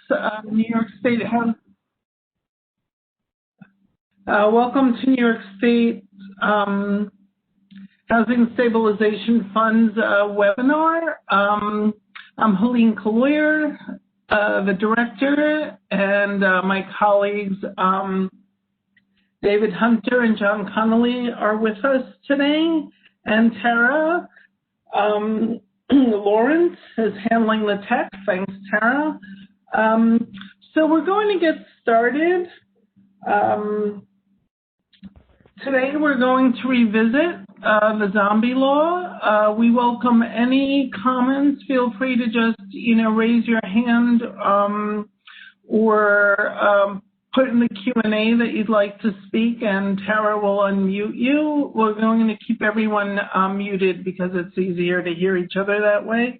New York State welcome to New York State Housing Stabilization Fund's webinar. I'm Helene Kaloyer, the director, and my colleagues David Hunter and John Connolly are with us today, and Tara Lawrence is handling the tech. Thanks, Tara. So we're going to get started. Today we're going to revisit the zombie law. We welcome any comments. Feel free to just, raise your hand or put in the Q&A that you'd like to speak, and Tara will unmute you. We're going to keep everyone muted because it's easier to hear each other that way.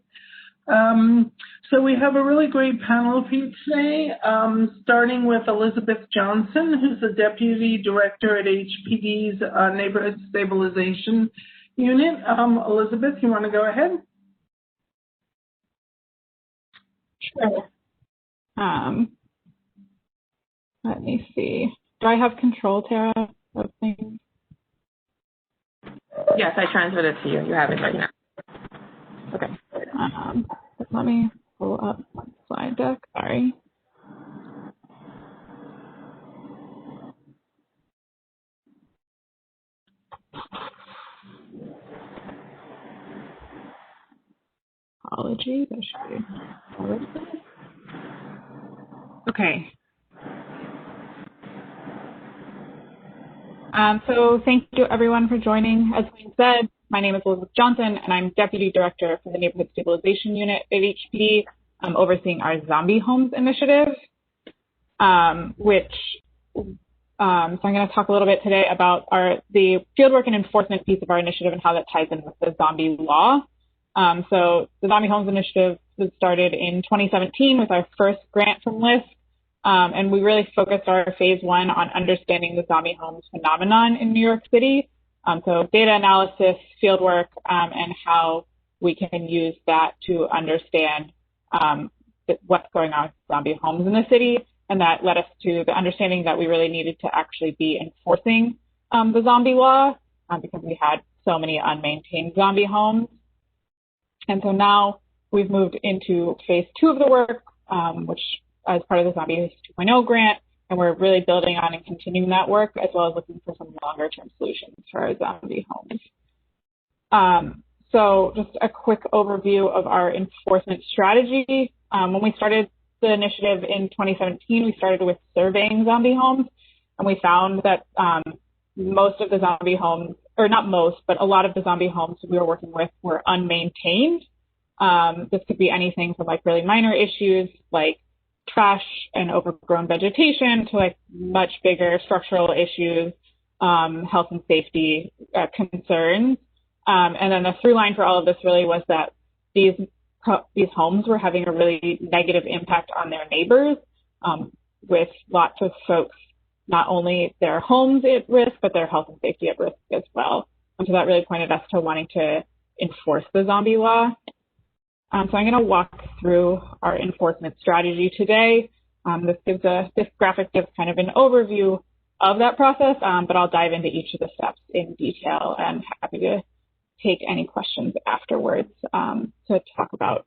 So we have a really great panel for you today, starting with Elizabeth Johnson, who's the Deputy Director at HPD's Neighborhood Stabilization Unit. Elizabeth, you want to go ahead? Sure. Let me see. Do I have control, Tara, of things? Yes, I transferred it to you. You have it right now. Okay. Let me pull up my slide deck. Sorry. Apology. That should be. Okay. So thank you everyone for joining. As Wayne said, my name is Elizabeth Johnson, and I'm Deputy Director for the Neighborhood Stabilization Unit at HPD, overseeing our Zombie Homes initiative, so I'm going to talk a little bit today about the fieldwork and enforcement piece of our initiative and how that ties in with the zombie law. So the Zombie Homes initiative was started in 2017 with our first grant from LISC. And we really focused our phase one on understanding the zombie homes phenomenon in New York City. So data analysis, fieldwork, and how we can use that to understand what's going on with zombie homes in the city. And that led us to the understanding that we really needed to actually be enforcing the zombie law because we had so many unmaintained zombie homes. And so now we've moved into phase two of the work, which as part of the Zombies 2.0 grant, and we're really building on and continuing that work, as well as looking for some longer-term solutions for our zombie homes. So just a quick overview of our enforcement strategy. When we started the initiative in 2017, we started with surveying zombie homes, and we found that most of the zombie homes, or not most, but a lot of the zombie homes we were working with were unmaintained. This could be anything from like really minor issues like trash and overgrown vegetation to like much bigger structural issues, health and safety concerns. And then the through line for all of this really was that these homes were having a really negative impact on their neighbors, with lots of folks, not only their homes at risk, but their health and safety at risk as well. And so that really pointed us to wanting to enforce the zombie law. So I'm going to walk through our enforcement strategy today. This graphic gives kind of an overview of that process, but I'll dive into each of the steps in detail, and happy to take any questions afterwards to talk about,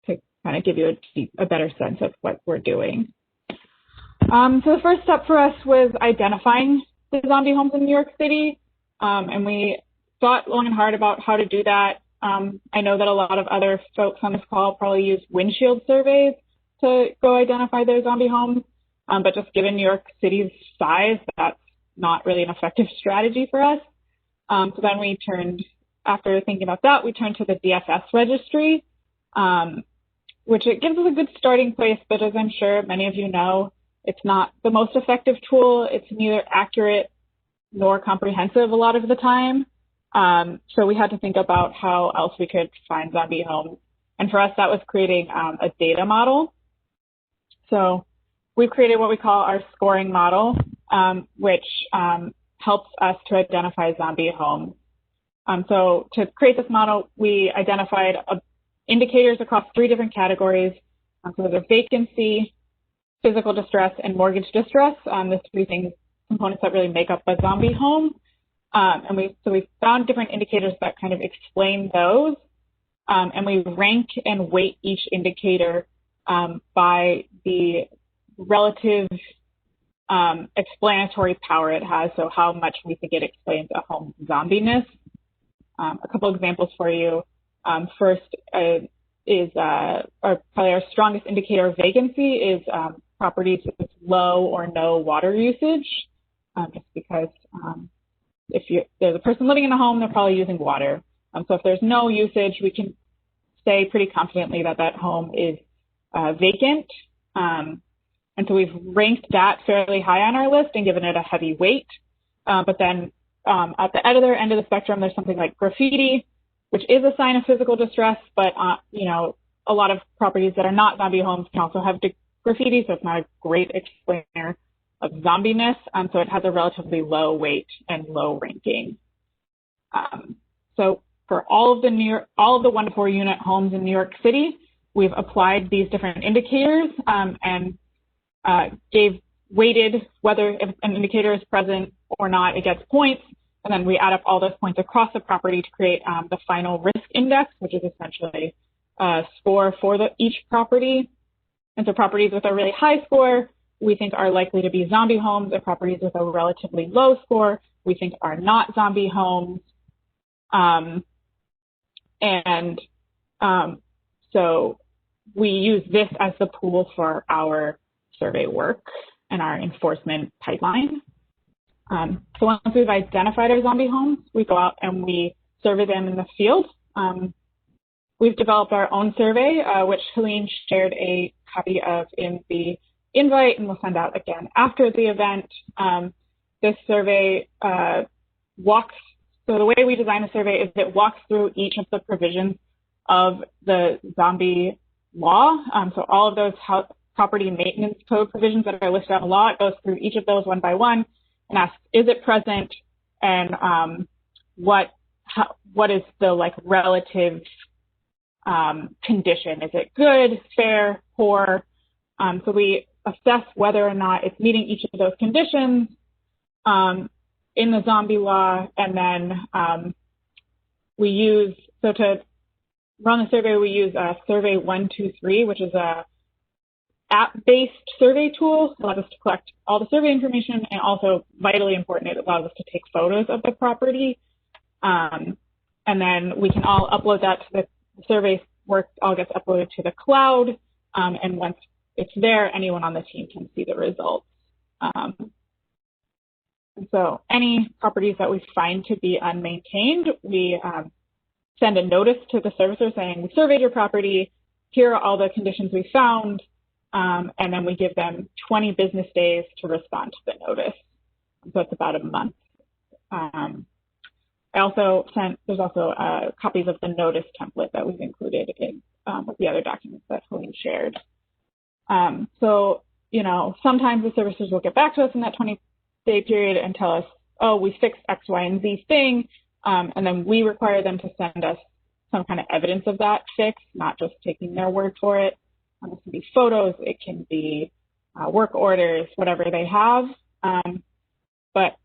to kind of give you a better sense of what we're doing. So the first step for us was identifying the zombie homes in New York City, and we thought long and hard about how to do that. I know that a lot of other folks on this call probably use windshield surveys to go identify their zombie homes, but just given New York City's size, that's not really an effective strategy for us. So then after thinking about that, we turned to the DFS registry, which it gives us a good starting place, but as I'm sure many of you know, it's not the most effective tool. It's neither accurate nor comprehensive a lot of the time. So we had to think about how else we could find zombie homes. And for us, that was creating a data model. So we've created what we call our scoring model, which helps us to identify zombie homes. So to create this model, we identified indicators across 3 different categories. So there's vacancy, physical distress, and mortgage distress. The three components that really make up a zombie home. And we found different indicators that kind of explain those. And we rank and weight each indicator by the relative explanatory power it has, so how much we think it explains a home's zombiness. A couple examples for you. First is probably our strongest indicator of vacancy is properties with low or no water usage, just because if there's a person living in a home, they're probably using water. So if there's no usage, we can say pretty confidently that that home is vacant. And so we've ranked that fairly high on our list and given it a heavy weight. But then at the other end of the spectrum, there's something like graffiti, which is a sign of physical distress, but a lot of properties that are not zombie homes can also have graffiti, so it's not a great explainer of zombiness. So it has a relatively low weight and low ranking. So for all of the 1 to 4 unit homes in New York City, we've applied these different indicators and weighted whether if an indicator is present or not, it gets points. And then we add up all those points across the property to create the final risk index, which is essentially a score for each property. And so properties with a really high score, we think are likely to be zombie homes, and properties with a relatively low score, we think are not zombie homes. So we use this as the pool for our survey work and our enforcement pipeline. So once we've identified our zombie homes, we go out and we survey them in the field. We've developed our own survey, which Helene shared a copy of in the invite, and we'll send out again after the event. This survey so the way we design a survey is it walks through each of the provisions of the zombie law. So all of those property maintenance code provisions that are listed on the law, it goes through each of those one by one and asks, is it present, and what is the relative condition? Is it good, fair, poor? So we assess whether or not it's meeting each of those conditions in the zombie law, and then to run the survey, we use Survey 123, which is a app-based survey tool. It allows us to collect all the survey information, and also, vitally important, it allows us to take photos of the property. And then we can all upload that to the survey work, all gets uploaded to the cloud. And once it's there, anyone on the team can see the results. And so any properties that we find to be unmaintained, we send a notice to the servicer saying, we surveyed your property, here are all the conditions we found, and then we give them 20 business days to respond to the notice. So it's about a month. There's also copies of the notice template that we've included in with the other documents that Helene shared. So, sometimes the servicers will get back to us in that 20-day period and tell us, oh, we fixed X, Y, and Z thing. And then we require them to send us some kind of evidence of that fix, not just taking their word for it. This can be photos, it can be work orders, whatever they have. But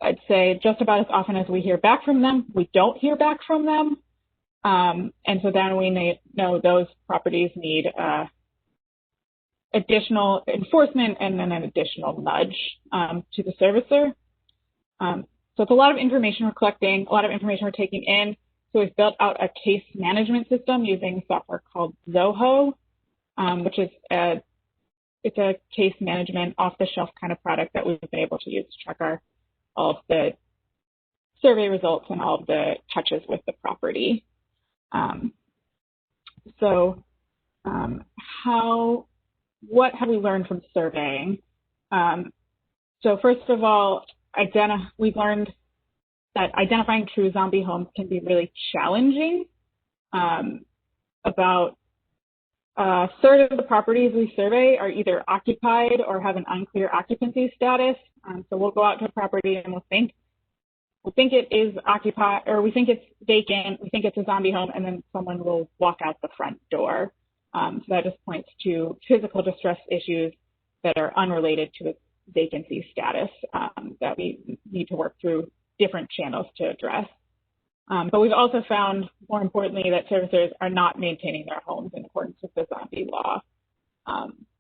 I'd say just about as often as we hear back from them, we don't hear back from them. And so then we know those properties need additional enforcement and then an additional nudge to the servicer. So it's a lot of information we're collecting, a lot of information we're taking in. So we've built out a case management system using software called Zoho, which is a case management off-the-shelf kind of product that we've been able to use to track all of the survey results and all of the touches with the property. What have we learned from surveying? So first of all, we've learned that identifying true zombie homes can be really challenging. About a third of the properties we survey are either occupied or have an unclear occupancy status. So we'll go out to a property and we'll think it is occupied, or we think it's vacant, we think it's a zombie home, and then someone will walk out the front door. So that just points to physical distress issues that are unrelated to its vacancy status that we need to work through different channels to address. But we've also found, more importantly, that servicers are not maintaining their homes in accordance with the zombie law.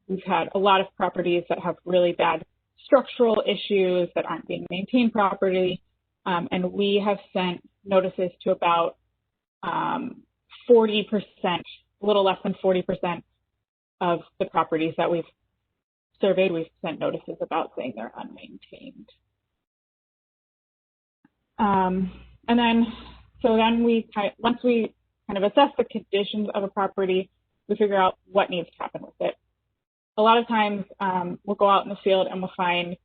We've had a lot of properties that have really bad structural issues that aren't being maintained properly, and we have sent notices to about 40%, a little less than 40% of the properties that we've surveyed, we've sent notices about saying they're unmaintained. And then, once we kind of assess the conditions of a property, we figure out what needs to happen with it. A lot of times we'll go out in the field and we'll find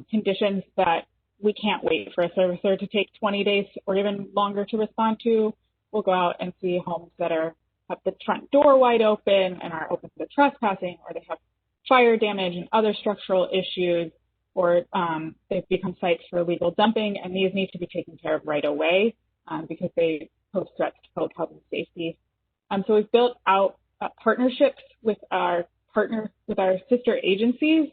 conditions that we can't wait for a servicer to take 20 days or even longer to respond to. We'll go out and see homes that have the front door wide open and are open to trespassing, or they have fire damage and other structural issues, or they've become sites for illegal dumping, and these need to be taken care of right away because they pose threats to public health and safety. So we've built out partnerships with our sister agencies,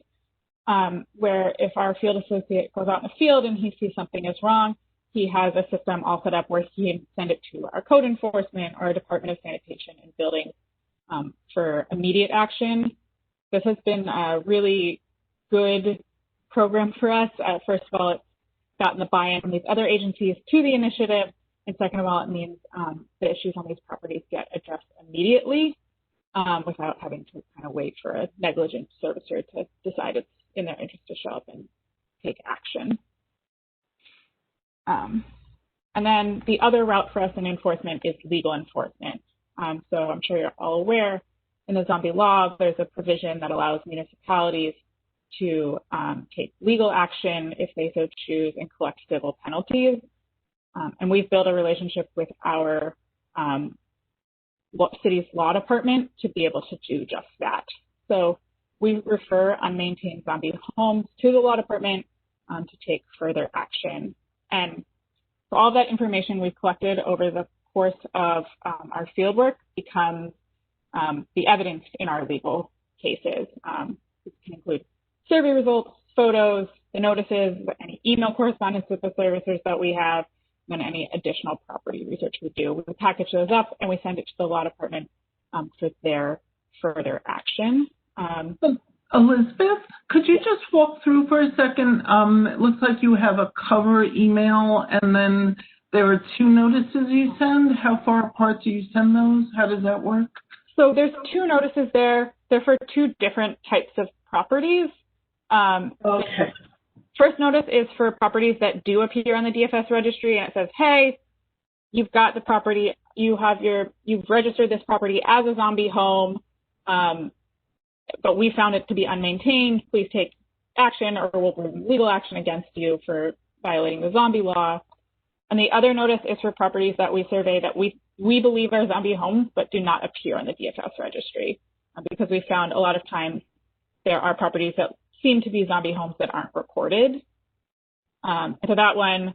where if our field associate goes out in the field and he sees something is wrong, he has a system all set up where he can send it to our code enforcement or our Department of Sanitation and Buildings for immediate action. This has been a really good program for us. First of all, it's gotten the buy-in from these other agencies to the initiative, and second of all, it means the issues on these properties get addressed immediately without having to kind of wait for a negligent servicer to decide it's in their interest to show up and take action. And then the other route for us in enforcement is legal enforcement. So I'm sure you're all aware, in the zombie law, there's a provision that allows municipalities to take legal action if they so choose and collect civil penalties. And we've built a relationship with our city's law department to be able to do just that. So we refer unmaintained zombie homes to the law department to take further action. And so all that information we've collected over the course of our fieldwork becomes the evidence in our legal cases. This can include survey results, photos, the notices, any email correspondence with the servicers that we have, and any additional property research we do. We package those up and we send it to the law department for their further action. Elizabeth, could you just walk through for a second? It looks like you have a cover email and then there are two notices you send. How far apart do you send those? How does that work? So there's two notices there. They're for two different types of properties. Okay. First notice is for properties that do appear on the DFS registry, and it says, hey, you've got the property, you've registered this property as a zombie home, but we found it to be unmaintained. Please take action or we'll bring legal action against you for violating the zombie law. And the other notice is for properties that we survey that we believe are zombie homes but do not appear on the DFS registry, because we found a lot of times there are properties that seem to be zombie homes that aren't recorded. And so that one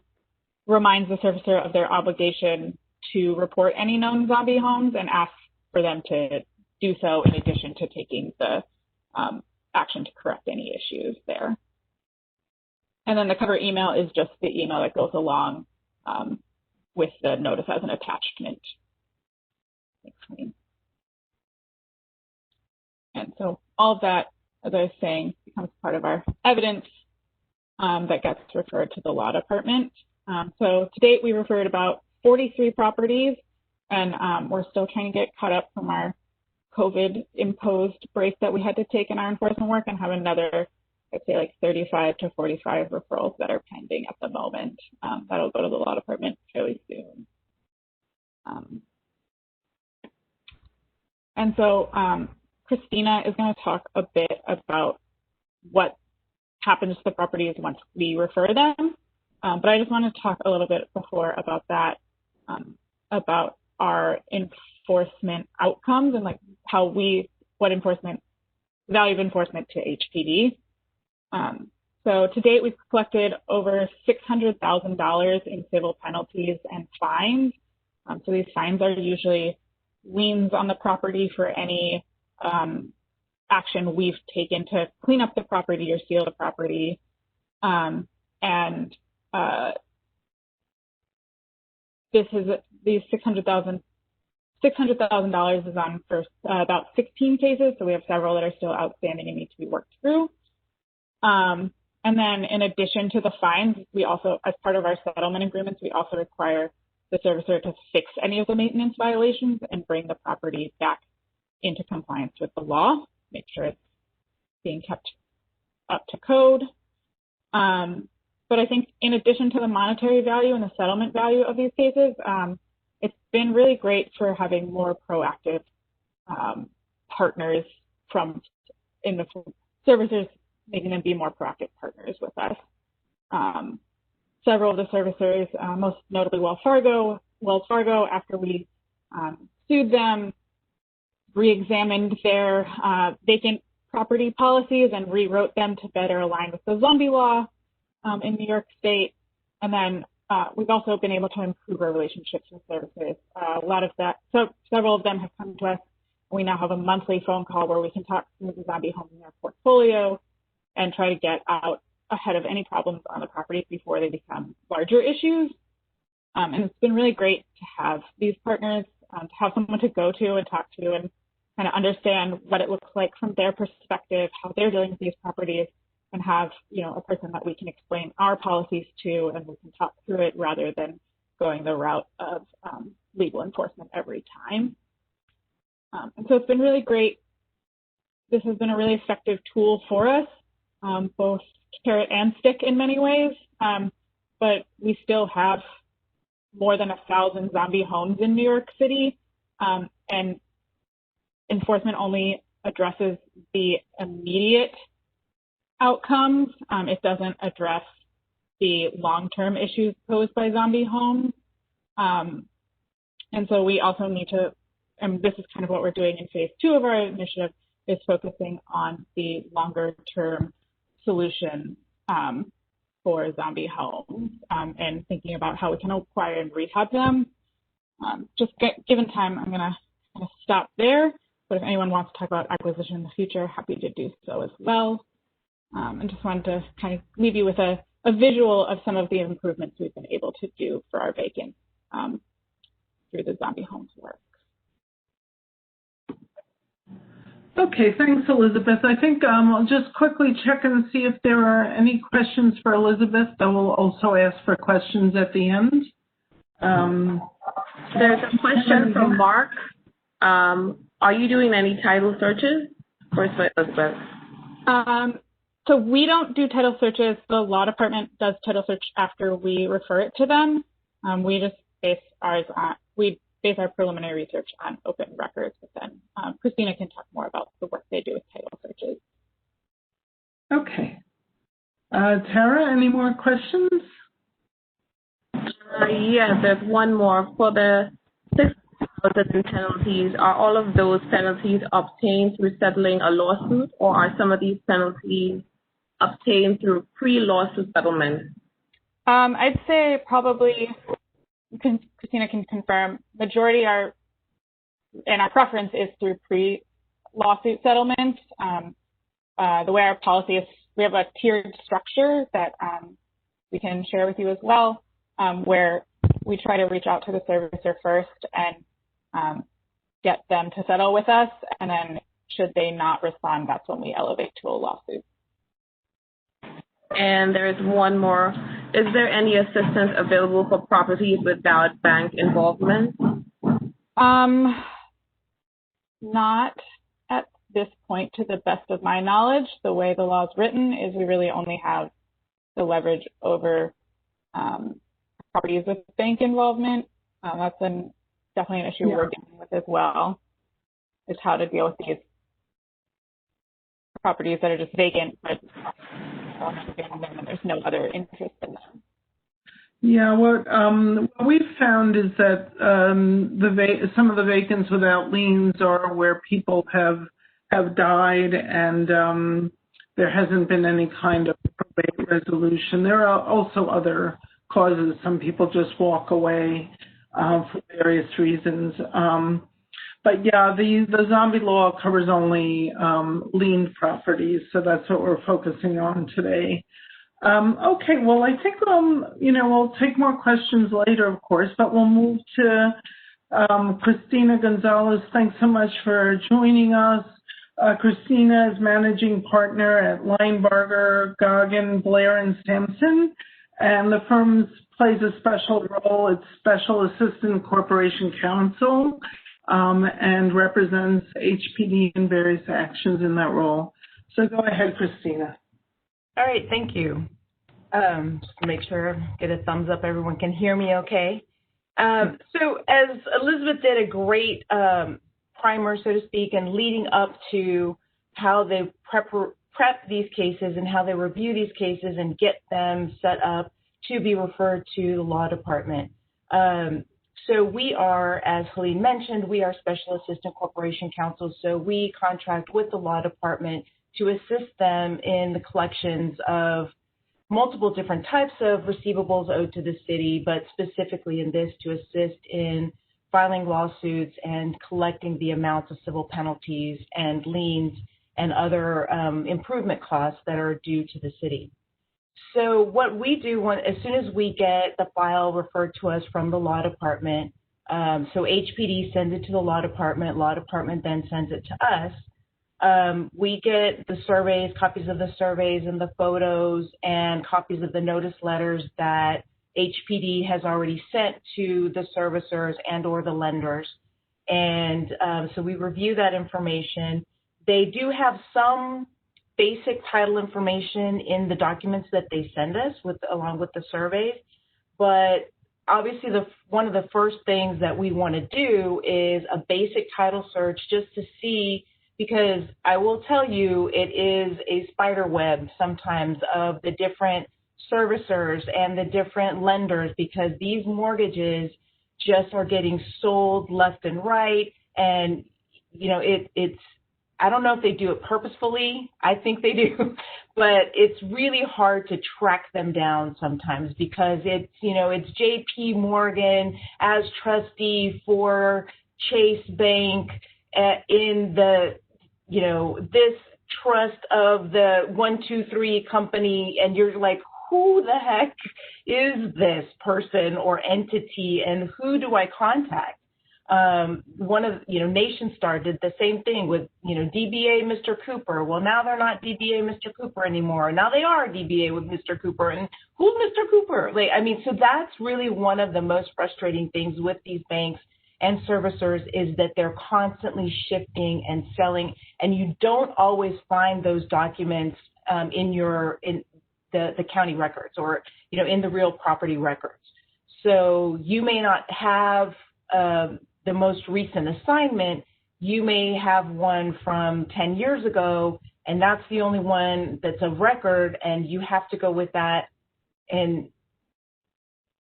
reminds the servicer of their obligation to report any known zombie homes and asks for them to do so in addition to taking the action to correct any issues there. And then the cover email is just the email that goes along with the notice as an attachment. And so all of that, as I was saying, becomes part of our evidence that gets referred to the law department. So to date, we referred about 43 properties, and we're still trying to get caught up from our COVID-imposed break that we had to take in our enforcement work, and have another, I'd say, like 35 to 45 referrals that are pending at the moment. That'll go to the law department fairly soon. And so Christina is going to talk a bit about what happens to the properties once we refer them. But I just want to talk a little bit before about that, about our enforcement outcomes and like how what value of enforcement to HPD. So to date, we've collected over $600,000 in civil penalties and fines. So these fines are usually liens on the property for any action we've taken to clean up the property or seal the property. These $600,000 is on for about 16 cases, so we have several that are still outstanding and need to be worked through. And then in addition to the fines, we also, as part of our settlement agreements, we also require the servicer to fix any of the maintenance violations and bring the property back into compliance with the law, make sure it's being kept up to code. But I think in addition to the monetary value and the settlement value of these cases, it's been really great for having more proactive partners in the servicers, making them be more proactive partners with us. Several of the servicers, most notably Wells Fargo, after we sued them, re-examined their vacant property policies and rewrote them to better align with the zombie law in New York State. And then we've also been able to improve our relationships with servicers. Several of them have come to us. We now have a monthly phone call where we can talk through the zombie homes in their portfolio and try to get out ahead of any problems on the properties before they become larger issues. And it's been really great to have these partners, to have someone to go to and talk to and kind of understand what it looks like from their perspective, how they're dealing with these properties, and have, a person that we can explain our policies to and we can talk through it rather than going the route of legal enforcement every time. And so it's been really great. This has been a really effective tool for us, both carrot and stick in many ways, but we still have more than 1,000 zombie homes in New York City, and enforcement only addresses the immediate outcomes. It doesn't address the long-term issues posed by zombie homes. And so we also need to, and this is kind of what we're doing in phase 2 of our initiative, is focusing on the longer-term solution for zombie homes and thinking about how we can acquire and rehab them. Given time, I'm going to stop there. But if anyone wants to talk about acquisition in the future, happy to do so as well. And just wanted to kind of leave you with a visual of some of the improvements we've been able to do for our vacants through the zombie homes work. Okay, thanks, Elizabeth. I think I'll just quickly check and see if there are any questions for Elizabeth. I will also ask for questions at the end. There's a question from Mark. Are you doing any title searches? First, Elizabeth. So we don't do title searches. The law department does title search after we refer it to them. We just base our preliminary research on open records, but then Christina can talk more about the work they do with title searches. Okay. Tara, any more questions? Yes, there's one more. For the 6,000 penalties, are all of those penalties obtained through settling a lawsuit, or are some of these penalties obtained through pre-lawsuit settlement? I'd say probably, Christina can confirm, majority are, and our preference is through pre-lawsuit settlement. The way our policy is, we have a tiered structure that we can share with you as well, where we try to reach out to the servicer first and get them to settle with us, and then should they not respond, that's when we elevate to a lawsuit. And there's one more. Is there any assistance available for properties without bank involvement? Not at this point, to the best of my knowledge. The way the law is written is we really only have the leverage over properties with bank involvement. That's definitely an issue we're dealing with as well, is how to deal with these properties that are just vacant, but and there's no other interest in them. Yeah, what we've found is that some of the vacants without liens are where people have died and there hasn't been any kind of probate resolution. There are also other causes. Some people just walk away for various reasons. But yeah, the zombie law covers only lien properties, so that's what we're focusing on today. Okay, well, I think we'll take more questions later, of course, but we'll move to Christina Gonzalez. Thanks so much for joining us. Christina is managing partner at Linebarger, Goggin, Blair, and Sampson, and the firm plays a special role. It's Special Assistant Corporation Counsel and represents HPD in various actions in that role. So go ahead, Christina. All right, thank you. Just to make sure, get a thumbs up, everyone can hear me okay. So as Elizabeth did a great primer, so to speak, and leading up to how they prep these cases and how they review these cases and get them set up to be referred to the law department. So we are, as Helene mentioned, we are Special Assistant Corporation Counsel, so we contract with the law department to assist them in the collections of multiple different types of receivables owed to the city, but specifically in this to assist in filing lawsuits and collecting the amounts of civil penalties and liens and other improvement costs that are due to the city. So what we do as soon as we get the file referred to us from the law department, so HPD sends it to the law department then sends it to us. We get the surveys, copies of the surveys and the photos and copies of the notice letters that HPD has already sent to the servicers and or the lenders. And so we review that information. They do have some basic title information in the documents that they send us along with the surveys, but obviously one of the first things that we want to do is a basic title search just to see, because I will tell you it is a spider web sometimes of the different servicers and the different lenders, because these mortgages just are getting sold left and right. And, it's I don't know if they do it purposefully. I think they do, but it's really hard to track them down sometimes because it's JP Morgan as trustee for Chase Bank in the, this trust of the 123 company. And you're like, who the heck is this person or entity and who do I contact? NationStar did the same thing with, DBA Mr. Cooper. Well, now they're not DBA Mr. Cooper anymore. Now they are DBA with Mr. Cooper. And who's Mr. Cooper? So that's really one of the most frustrating things with these banks and servicers is that they're constantly shifting and selling, and you don't always find those documents in the county records or, in the real property records. So you may not have the most recent assignment. You may have one from 10 years ago, and that's the only one that's of record, and you have to go with that. And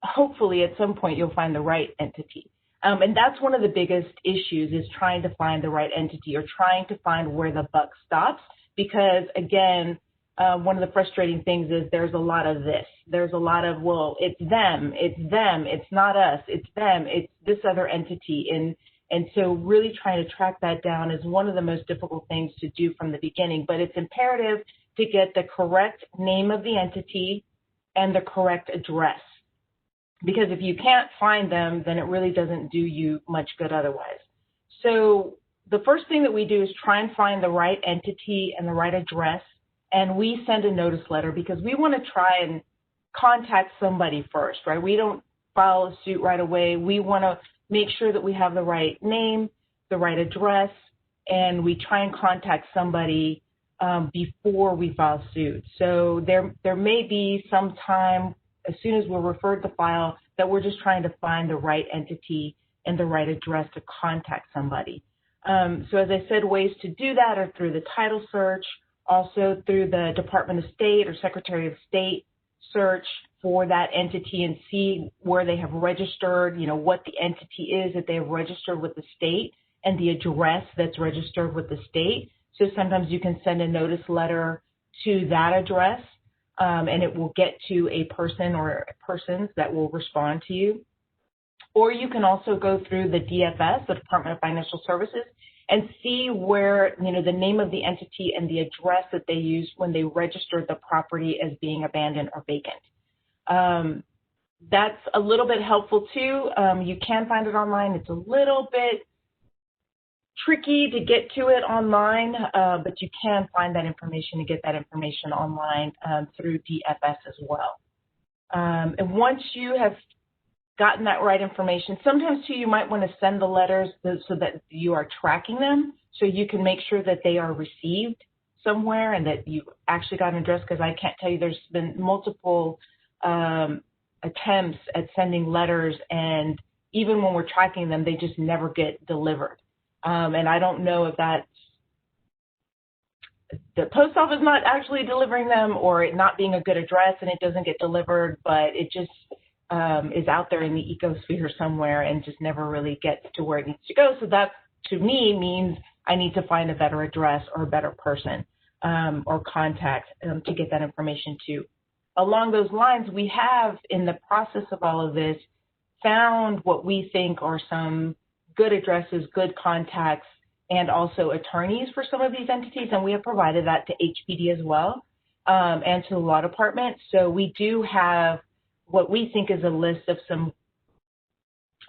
hopefully at some point you'll find the right entity. And that's one of the biggest issues is trying to find the right entity or trying to find where the buck stops, because, again, one of the frustrating things is there's a lot of this. There's a lot of, well, it's them, it's not us, it's them, it's this other entity. And so really trying to track that down is one of the most difficult things to do from the beginning. But it's imperative to get the correct name of the entity and the correct address. Because if you can't find them, then it really doesn't do you much good otherwise. So the first thing that we do is try and find the right entity and the right address. And we send a notice letter because we want to try and contact somebody first, right? We don't file a suit right away. We want to make sure that we have the right name, the right address, and we try and contact somebody before we file suit. So there may be some time as soon as we're referred the file that we're just trying to find the right entity and the right address to contact somebody. So as I said, ways to do that are through the title search, also through the Department of State or Secretary of State search for that entity and see where they have registered, what the entity is that they have registered with the state and the address that's registered with the state. So sometimes you can send a notice letter to that address and it will get to a person or persons that will respond to you. Or you can also go through the DFS, the Department of Financial Services, and see where, the name of the entity and the address that they used when they registered the property as being abandoned or vacant. That's a little bit helpful too. You can find it online. It's a little bit tricky to get to it online, but you can find that information and get that information online through DFS as well. And once you have gotten that right information, sometimes too you might want to send the letters so that you are tracking them, so you can make sure that they are received somewhere and that you actually got an address, because I can't tell you, there's been multiple attempts at sending letters, and even when we're tracking them, they just never get delivered. And I don't know if that's the post office not actually delivering them or it not being a good address and it doesn't get delivered, but it just is out there in the ecosphere somewhere and just never really gets to where it needs to go. So that, to me, means I need to find a better address or a better person or contact to get that information to. Along those lines, we have, in the process of all of this, found what we think are some good addresses, good contacts, and also attorneys for some of these entities, and we have provided that to HPD as well, and to the law department. So we do have what we think is a list of some,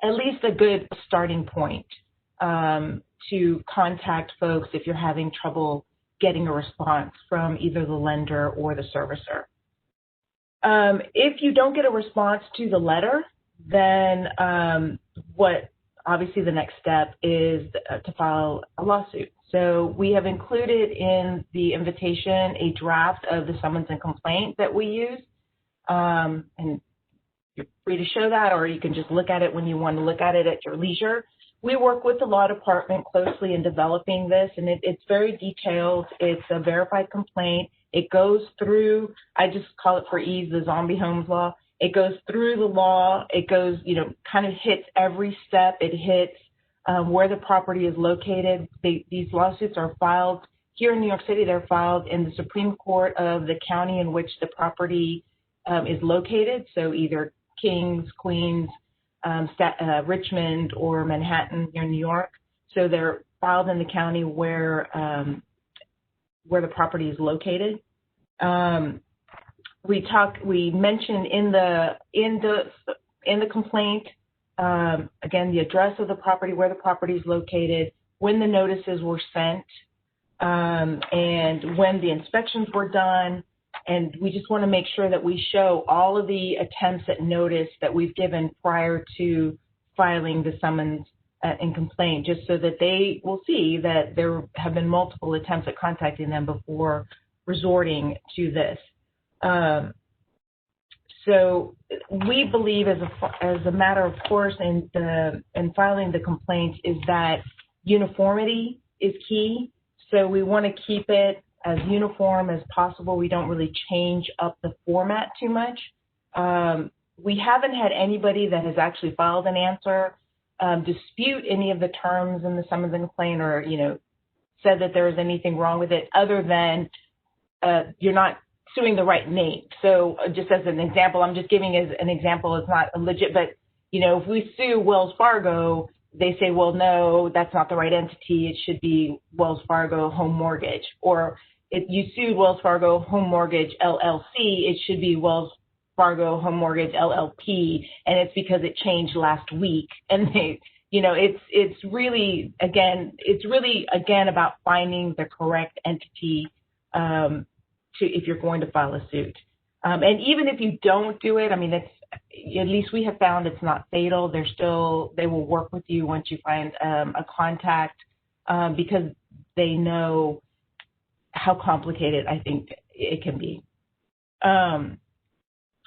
at least a good starting point to contact folks if you're having trouble getting a response from either the lender or the servicer. If you don't get a response to the letter, then obviously the next step is to file a lawsuit. So we have included in the invitation a draft of the summons and complaint that we use. And you're free to show that, or you can just look at it when you want to look at it at your leisure. We work with the law department closely in developing this, and it's very detailed. It's a verified complaint. It goes through, I just call it for ease, the zombie homes law. It goes through the law. It goes, kind of hits every step. It hits where the property is located. These lawsuits are filed here in New York City. They're filed in the Supreme Court of the county in which the property is located. So either Kings, Queens, Richmond, or Manhattan here in New York. So they're filed in the county where the property is located. We mentioned in the complaint, again, the address of the property, where the property is located, when the notices were sent, and when the inspections were done. And we just want to make sure that we show all of the attempts at notice that we've given prior to filing the summons and complaint, just so that they will see that there have been multiple attempts at contacting them before resorting to this. So we believe, as a matter of course, in filing the complaint, is that uniformity is key. So we want to keep it as uniform as possible. We don't really change up the format too much. We haven't had anybody that has actually filed an answer dispute any of the terms in the summons and complaint, or said that there is anything wrong with it, other than you're not suing the right name. So just as an example, I'm just giving as an example, it's not a legit, but if we sue Wells Fargo, they say, well, no, that's not the right entity. It should be Wells Fargo Home Mortgage. Or if you sued Wells Fargo Home Mortgage LLC, it should be Wells Fargo Home Mortgage LLP, and it's because it changed last week. And it's really again about finding the correct entity if you're going to file a suit. And even if you don't do it, at least we have found it's not fatal. They will work with you once you find a contact because they know how complicated I think it can be.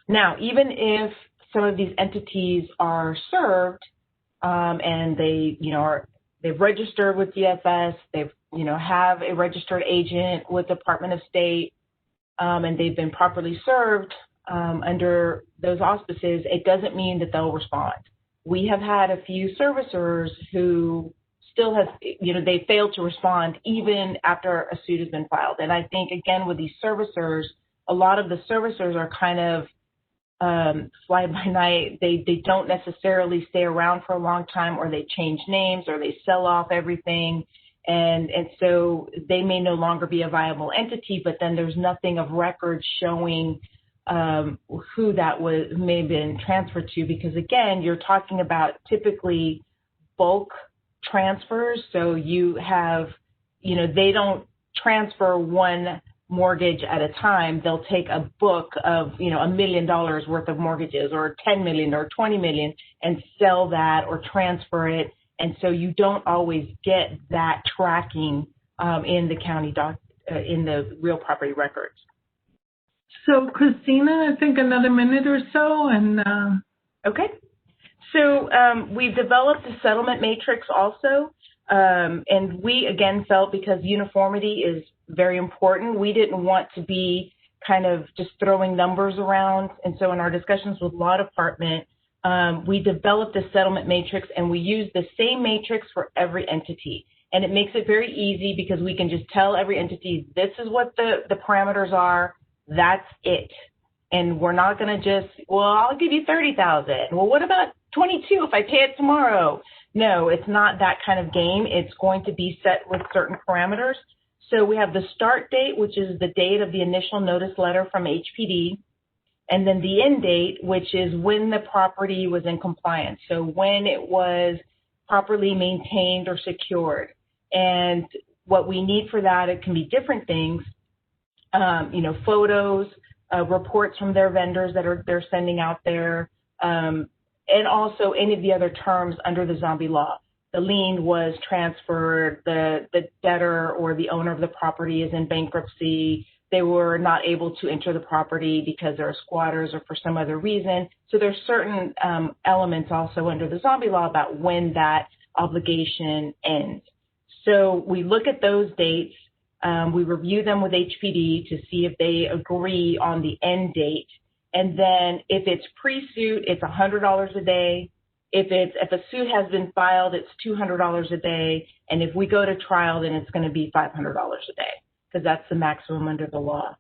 Now, even if some of these entities are served and they've registered with DFS, they've have a registered agent with the Department of State, and they've been properly served under those auspices, it doesn't mean that they'll respond. We have had a few servicers who still have, they failed to respond even after a suit has been filed. And I think, again, with these servicers, a lot of the servicers are kind of fly by night. They don't necessarily stay around for a long time, or they change names, or they sell off everything. And so they may no longer be a viable entity, but then there's nothing of record showing who that may have been transferred to, because again, you're talking about typically bulk transfers. So you have, they don't transfer one mortgage at a time. They'll take a book of, $1 million worth of mortgages, or 10 million or 20 million, and sell that or transfer it. And so you don't always get that tracking in the county in the real property records. So Christina, I think another minute or so, and okay. So we've developed a settlement matrix also, and we again felt, because uniformity is very important, we didn't want to be kind of just throwing numbers around. And so in our discussions with Law Department, we developed a settlement matrix, and we use the same matrix for every entity. And it makes it very easy, because we can just tell every entity, this is what the parameters are, that's it. And we're not going to just, well, I'll give you 30,000. Well, what about 22 if I pay it tomorrow? No, it's not that kind of game. It's going to be set with certain parameters. So we have the start date, which is the date of the initial notice letter from HPD, and then the end date, which is when the property was in compliance. So when it was properly maintained or secured. And what we need for that, it can be different things, photos, reports from their vendors that they're sending out there, and also any of the other terms under the zombie law. The lien was transferred, the debtor or the owner of the property is in bankruptcy, they were not able to enter the property because they're squatters or for some other reason. So there's certain elements also under the zombie law about when that obligation ends. So we look at those dates, we review them with HPD to see if they agree on the end date. And then if it's pre-suit, it's $100 a day. If a suit has been filed, it's $200 a day. And if we go to trial, then it's going to be $500 a day, because that's the maximum under the law.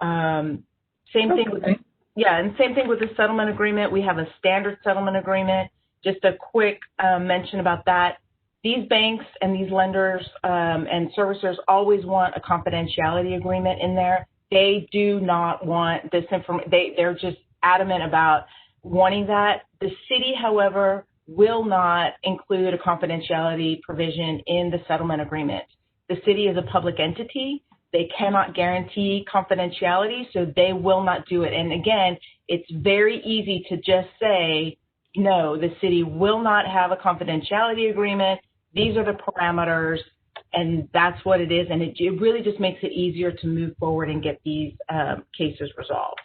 Same thing with the settlement agreement. We have a standard settlement agreement. Just a quick mention about that. These banks and these lenders and servicers always want a confidentiality agreement in there. They do not want this information. They're just adamant about wanting that. The city, however, will not include a confidentiality provision in the settlement agreement. The city is a public entity. They cannot guarantee confidentiality, so they will not do it. And again, it's very easy to just say, no, the city will not have a confidentiality agreement. These are the parameters, and that's what it is. And it really just makes it easier to move forward and get these cases resolved.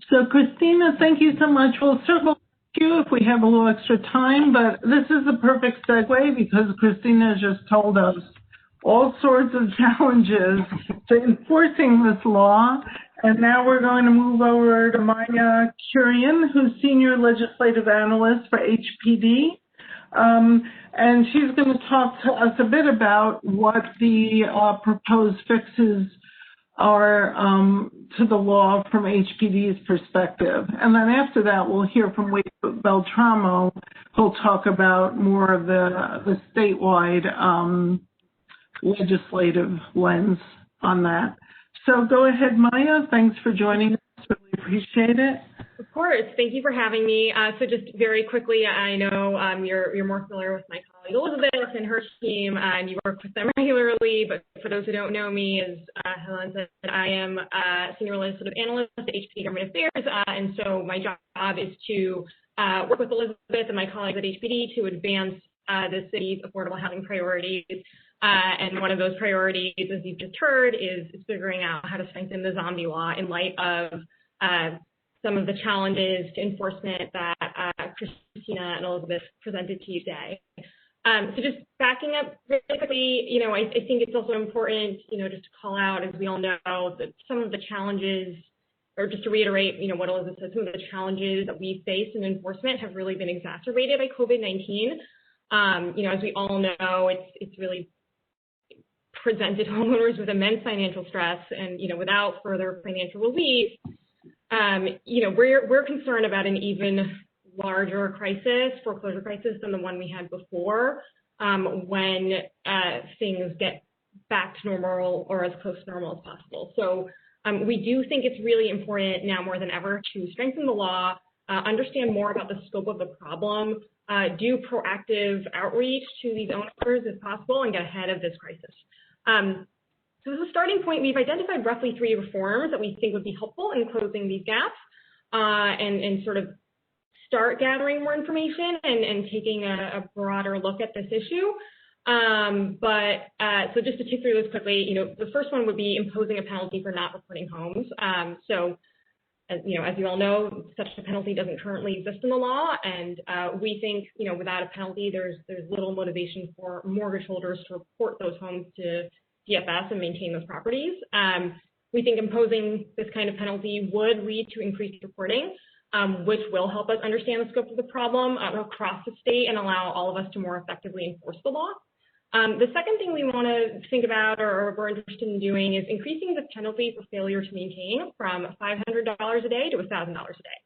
So, Christina, thank you so much. We'll circle you if we have a little extra time, but this is the perfect segue, because Christina just told us all sorts of challenges to enforcing this law. And now we're going to move over to Maya Kurian, who's Senior Legislative Analyst for HPD. And she's going to talk to us a bit about what the proposed fixes are to the law from HPD's perspective. And then after that, we'll hear from Wade Beltramo, who'll talk about more of the statewide legislative lens on that. So go ahead, Maya. Thanks for joining us. Really appreciate it. Of course. Thank you for having me. So just very quickly, I know you're more familiar with my colleague Elizabeth and her team, and you work with them regularly. But for those who don't know me, as Helen said, I am a Senior Legislative Analyst at HPD Government Affairs, and so my job is to work with Elizabeth and my colleagues at HPD to advance the city's affordable housing priorities. And one of those priorities, as you've just heard, is figuring out how to strengthen the zombie law in light of some of the challenges to enforcement that Christina and Elizabeth presented to you today. So just backing up really quickly, I think it's also important, just to call out, as we all know, that some of the challenges, or just to reiterate, what Elizabeth said, some of the challenges that we face in enforcement have really been exacerbated by COVID-19. As we all know, it's really presented homeowners with immense financial stress, and without further financial relief, we're concerned about an even larger foreclosure crisis than the one we had before, when things get back to normal or as close to normal as possible. So we do think it's really important now more than ever to strengthen the law, understand more about the scope of the problem, do proactive outreach to these owners if possible, and get ahead of this crisis. So as a starting point, we've identified roughly 3 reforms that we think would be helpful in closing these gaps, and sort of start gathering more information and taking a broader look at this issue. So just to tick through this quickly, the first one would be imposing a penalty for not reporting homes. As you all know, such a penalty doesn't currently exist in the law, and we think, without a penalty, there's little motivation for mortgage holders to report those homes to DFS and maintain those properties. We think imposing this kind of penalty would lead to increased reporting, which will help us understand the scope of the problem across the state and allow all of us to more effectively enforce the law. The second thing we want to think about or we're interested in doing is increasing the penalty for failure to maintain from $500 a day to $1,000 a day.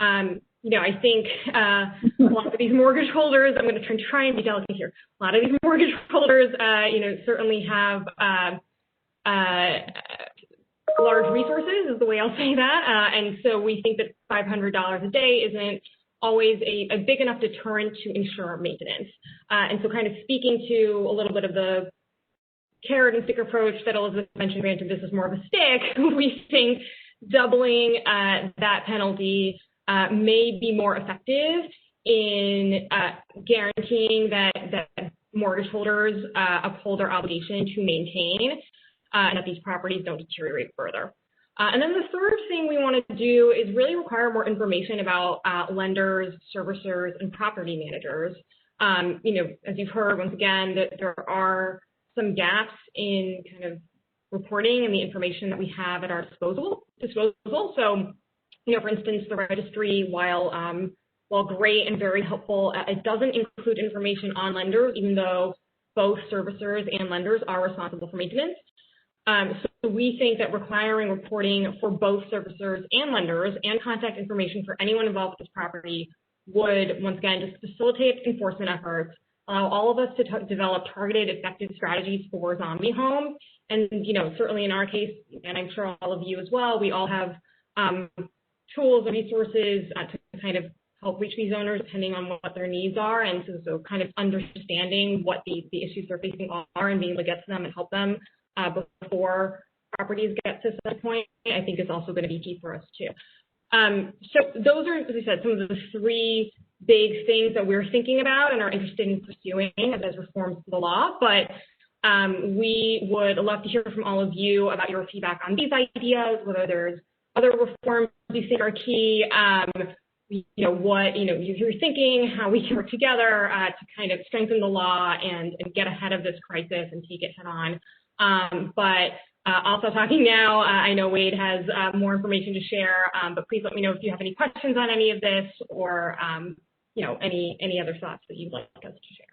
I think a lot of these mortgage holders, I'm going to try and be delicate here. A lot of these mortgage holders, certainly have large resources, is the way I'll say that. And so we think that $500 a day isn't always a big enough deterrent to ensure maintenance. And so kind of speaking to a little bit of the carrot and stick approach that Elizabeth mentioned, granted this is more of a stick, we think doubling that penalty may be more effective in guaranteeing that mortgage holders uphold their obligation to maintain and that these properties don't deteriorate further. And then the third thing we want to do is really require more information about lenders, servicers, and property managers. As you've heard, once again, that there are some gaps in kind of reporting and the information that we have at our disposal. So, for instance, the registry, while great and very helpful, it doesn't include information on lenders, even though both servicers and lenders are responsible for maintenance. So we think that requiring reporting for both servicers and lenders and contact information for anyone involved with this property would, once again, just facilitate enforcement efforts, allow all of us to develop targeted, effective strategies for zombie homes. And, certainly in our case, and I'm sure all of you as well, we all have tools and resources to kind of help reach these owners depending on what their needs are. And so kind of understanding what the issues they're facing are and being able to get to them and help them before properties get to such a point, I think is also going to be key for us too. So those are, as I said, some of the 3 big things that we're thinking about and are interested in pursuing as reforms to the law. But we would love to hear from all of you about your feedback on these ideas, whether there's other reforms you think are key, what you're thinking, how we can work together to kind of strengthen the law and get ahead of this crisis and take it head on. But also talking now, I know Wade has more information to share, but please let me know if you have any questions on any of this or, any other thoughts that you'd like us to share.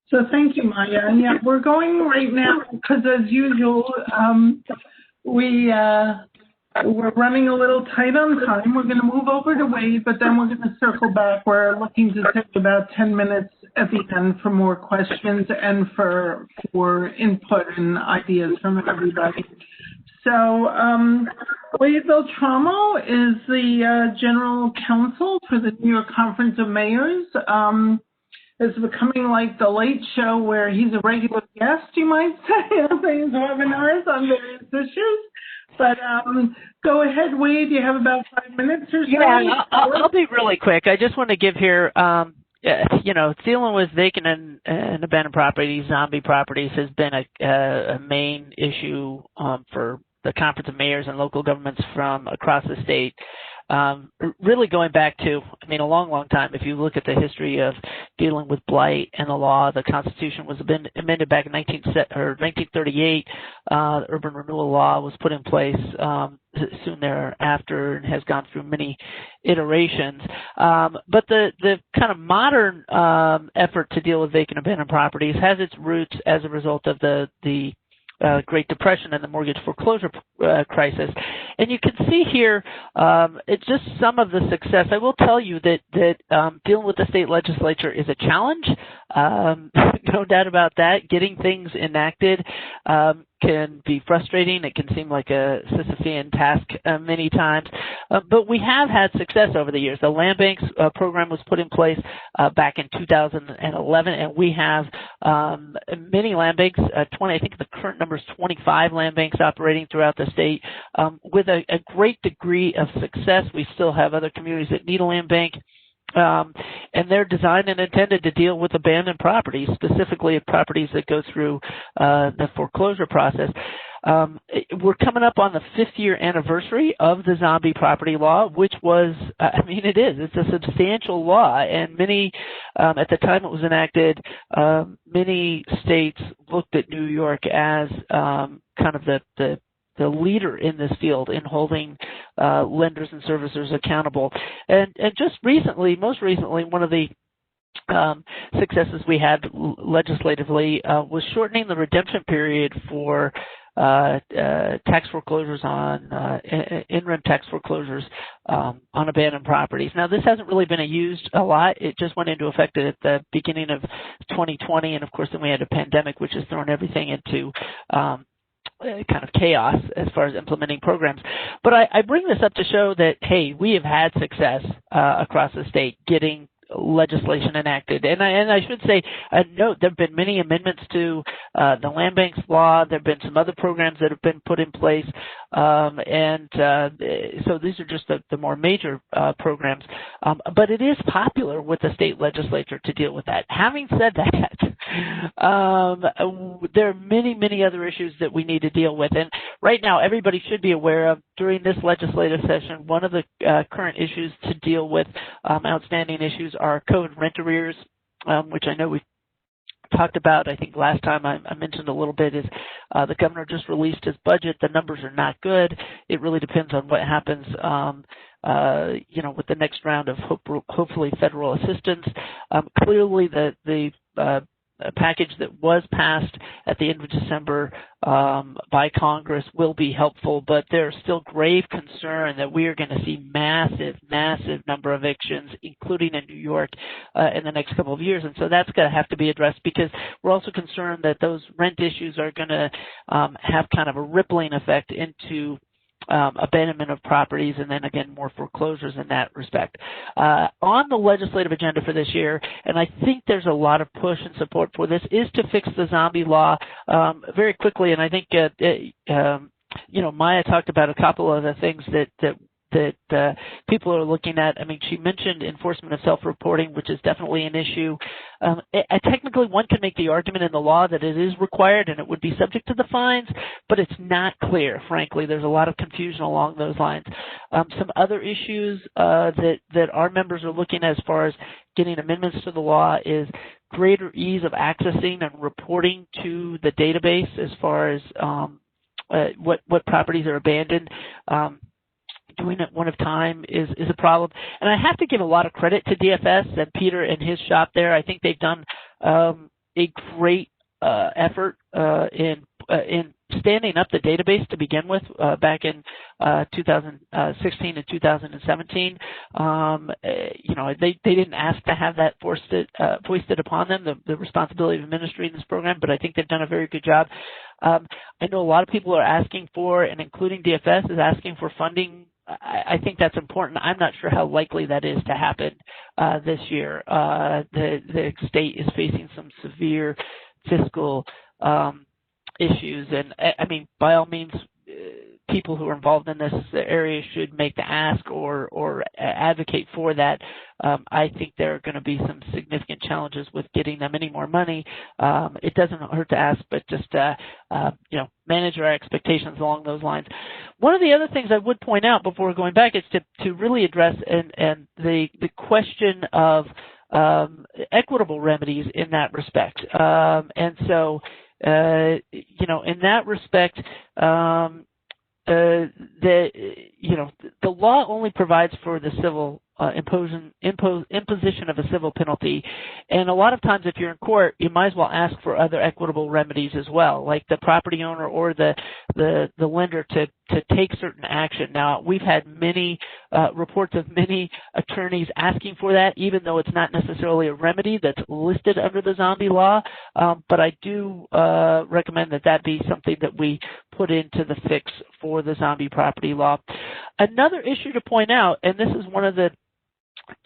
So thank you, Maya. And yeah, we're going right now because as usual, we're running a little tight on time. We're going to move over to Wade, but then we're going to circle back. We're looking to take about 10 minutes at the end for more questions and for input and ideas from everybody. So Wade Beltramo is the General Counsel for the New York Conference of Mayors. It's becoming like the Late Show where he's a regular guest, you might say, on these webinars on various issues. But go ahead, Wade. You have about 5 minutes or so. Yeah, I'll be really quick. I just want to give here, dealing with vacant and abandoned properties, zombie properties, has been a main issue for the Conference of Mayors and local governments from across the state. Really going back to, a long, long time. If you look at the history of dealing with blight and the law, the Constitution was amended back in 1938. The Urban Renewal Law was put in place soon thereafter and has gone through many iterations. But the kind of modern effort to deal with vacant abandoned properties has its roots as a result of the Great Depression and the mortgage foreclosure crisis. And you can see here it's just some of the success. I will tell you that dealing with the state legislature is a challenge. No doubt about that. Getting things enacted can be frustrating. It can seem like a Sisyphean task many times. But we have had success over the years. The land banks program was put in place back in 2011, and we have many land banks, I think the current number is 25 land banks operating throughout the state with a great degree of success. We still have other communities that need a land bank. And they're designed and intended to deal with abandoned properties, specifically properties that go through the foreclosure process. We're coming up on the 5th-year anniversary of the zombie property law, which was, it's a substantial law, and many, at the time it was enacted, many states looked at New York as kind of the leader in this field in holding lenders and servicers accountable. And just recently, most recently, one of the successes we had legislatively was shortening the redemption period for tax foreclosures on in-rem tax foreclosures on abandoned properties. Now, this hasn't really been used a lot. It just went into effect at the beginning of 2020, and of course, then we had a pandemic, which has thrown everything into kind of chaos as far as implementing programs. But I bring this up to show that, hey, we have had success across the state getting legislation enacted. And I should say, note, there have been many amendments to the land banks law. There have been some other programs that have been put in place. So these are just the more major programs. But it is popular with the state legislature to deal with that. Having said that, there are many, many other issues that we need to deal with. And right now, everybody should be aware of, during this legislative session, one of the current issues to deal with, outstanding issues, are COVID rent arrears, which I know we've talked about. I think last time I mentioned a little bit is the governor just released his budget. The numbers are not good. It really depends on what happens, with the next round of hopefully federal assistance. Clearly, the package that was passed at the end of December by Congress will be helpful, but there's still grave concern that we are going to see massive number of evictions, including in New York, in the next couple of years. And so that's going to have to be addressed, because we're also concerned that those rent issues are going to have kind of a rippling effect into abandonment of properties, and then again more foreclosures in that respect. On the legislative agenda for this year, and I think there's a lot of push and support for this, is to fix the zombie law very quickly. And I think Maya talked about a couple of the things that people are looking at. I mean, she mentioned enforcement of self-reporting, which is definitely an issue. Technically, one can make the argument in the law that it is required and it would be subject to the fines, but it's not clear, frankly. There's a lot of confusion along those lines. Some other issues that our members are looking at as far as getting amendments to the law is greater ease of accessing and reporting to the database as far as what properties are abandoned. Doing it one at a time is a problem. And I have to give a lot of credit to DFS and Peter and his shop there. I think they've done a great effort in standing up the database to begin with back in 2016 and 2017. They didn't ask to have that foisted upon them, the responsibility of administering this program, but I think they've done a very good job. I know a lot of people are asking for, and including DFS is asking for, funding. I think that's important. I'm not sure how likely that is to happen this year. The state is facing some severe fiscal issues, and I mean, by all means, people who are involved in this area should make the ask or advocate for that. I think there are going to be some significant challenges with getting them any more money. It doesn't hurt to ask, but just manage our expectations along those lines. One of the other things I would point out before going back is to really address and the question of equitable remedies in that respect. And so, in that respect, the law only provides for the civil imposition of a civil penalty, and a lot of times if you're in court, you might as well ask for other equitable remedies as well, like the property owner or the lender to take certain action. Now, we've had many reports of many attorneys asking for that, even though it's not necessarily a remedy that's listed under the zombie law, but I do recommend that be something that we put into the fix for the zombie property law. Another issue to point out, and this is one of the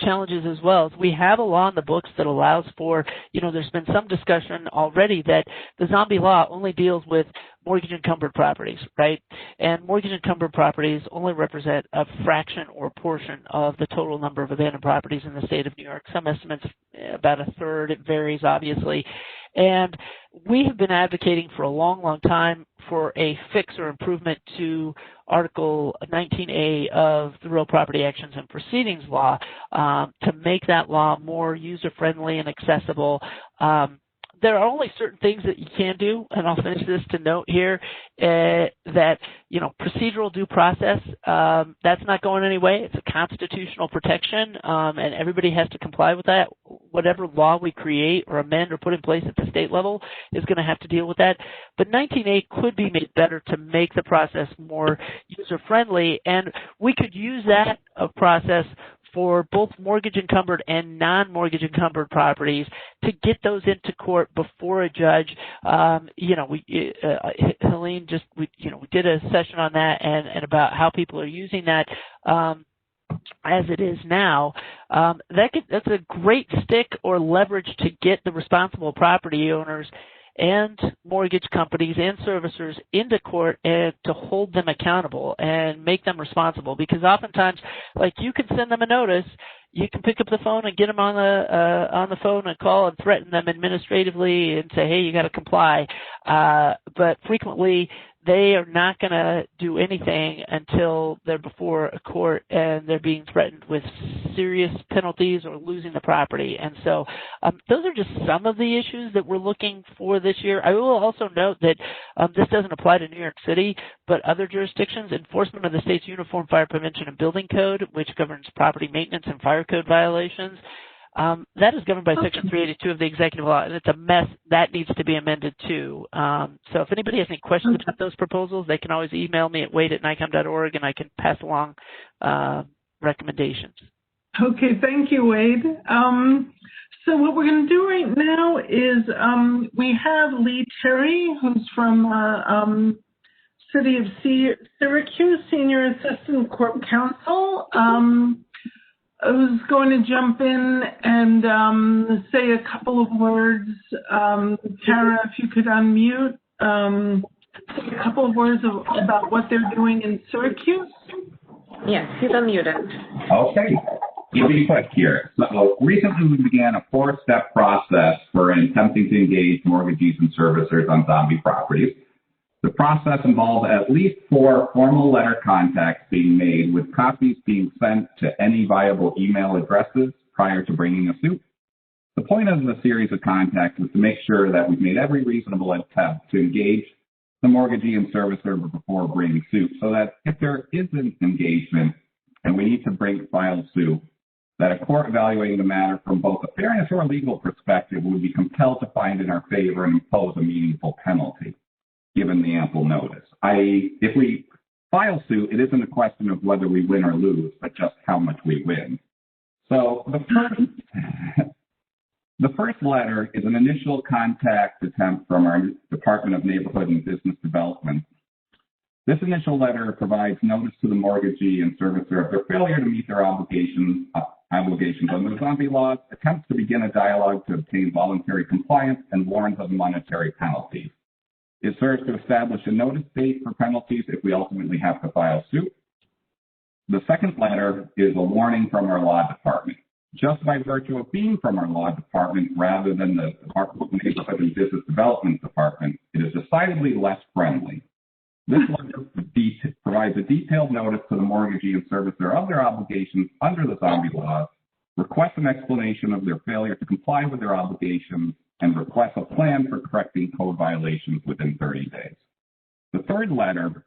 challenges as well, is we have a law in the books that allows for, there's been some discussion already that the zombie law only deals with mortgage encumbered properties, right? And mortgage encumbered properties only represent a fraction or portion of the total number of abandoned properties in the state of New York. Some estimates about a third. It varies, obviously. And we have been advocating for a long, long time for a fix or improvement to Article 19A of the Real Property Actions and Proceedings Law to make that law more user-friendly and accessible. There are only certain things that you can do, and I'll finish this to note here, that, procedural due process, that's not going anyway. It's a constitutional protection, and everybody has to comply with that. Whatever law we create or amend or put in place at the state level is going to have to deal with that. But 19A could be made better to make the process more user-friendly, and we could use that process for both mortgage encumbered and non-mortgage encumbered properties to get those into court before a judge. Helene we did a session on that and about how people are using that as it is now. That's a great stick or leverage to get the responsible property owners and mortgage companies and servicers into court and to hold them accountable and make them responsible. Because oftentimes, like, you can send them a notice, you can pick up the phone and get them on the phone and call and threaten them administratively and say, hey, you got to comply. But frequently, they are not going to do anything until they're before a court and they're being threatened with serious penalties or losing the property. And so those are just some of the issues that we're looking for this year. I will also note that this doesn't apply to New York City, but other jurisdictions. Enforcement of the state's Uniform Fire Prevention and Building Code, which governs property maintenance and fire code violations, that is governed by Section 382 of the Executive Law, and it's a mess. That needs to be amended too. So if anybody has any questions about those proposals, they can always email me at wade@nicom.org, and I can pass along recommendations. Okay, thank you, Wade. So what we're going to do right now is we have Lee Terry, who's from City of Syracuse, Senior Assistant Corp Counsel, who's going to jump in and say a couple of words. Tara, if you could unmute, say a couple of words about what they're doing in Syracuse. Yes, he's unmuted. Okay. To be quick here. So recently we began a 4-step process for attempting to engage mortgagees and servicers on zombie properties. The process involved at least 4 formal letter contacts being made, with copies being sent to any viable email addresses prior to bringing a suit. The point of the series of contacts was to make sure that we've made every reasonable attempt to engage the mortgagee and servicer before bringing suit, so that if there is an engagement and we need to file suit, that a court evaluating the matter from both a fairness or a legal perspective would be compelled to find in our favor and impose a meaningful penalty, given the ample notice. If we file suit, it isn't a question of whether we win or lose, but just how much we win. So the first letter is an initial contact attempt from our Department of Neighborhood and Business Development. This initial letter provides notice to the mortgagee and servicer of their failure to meet their obligations under the zombie laws, attempts to begin a dialogue to obtain voluntary compliance, and warns of monetary penalties. It serves to establish a notice date for penalties if we ultimately have to file suit. The second letter is a warning from our law department. Just by virtue of being from our law department rather than the Department of Neighborhood and Business Development Department, it is decidedly less friendly. This letter provides a detailed notice to the mortgagee and servicer of their obligations under the zombie laws, requests an explanation of their failure to comply with their obligations, and requests a plan for correcting code violations within 30 days. The third letter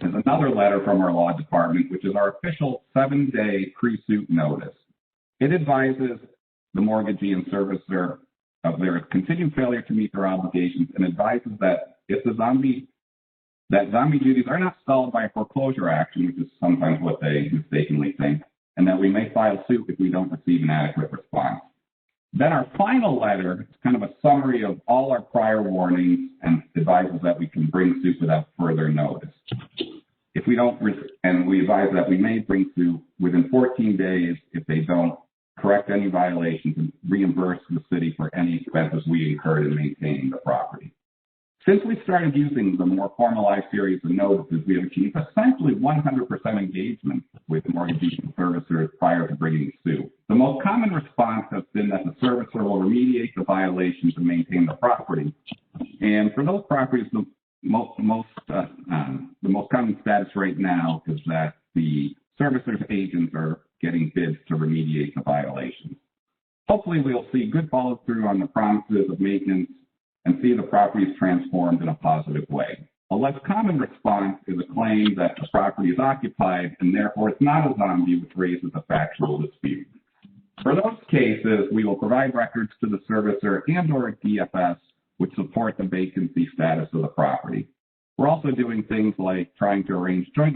is another letter from our law department, which is our official 7-day pre-suit notice. It advises the mortgagee and servicer of their continued failure to meet their obligations and advises that if the zombie duties are not stalled by a foreclosure action, which is sometimes what they mistakenly think, and that we may file suit if we don't receive an adequate response. Then our final letter is kind of a summary of all our prior warnings and advises that we can bring suit without further notice. If we don't, and we advise that we may bring suit within 14 days if they don't correct any violations and reimburse the city for any expenses we incurred in maintaining the property. Since we started using the more formalized series of notices, we have achieved essentially 100% engagement with the mortgagee and servicers prior to bringing suit. The most common response has been that the servicer will remediate the violations and maintain the property. And for those properties, the most common status right now is that the servicer's agents are getting bids to remediate the violations. Hopefully, we'll see good follow through on the promises of maintenance and see the properties transformed in a positive way. A less common response is a claim that the property is occupied and therefore it's not a zombie, which raises a factual dispute. For those cases, we will provide records to the servicer and/or DFS which support the vacancy status of the property. We're also doing things like trying to arrange joint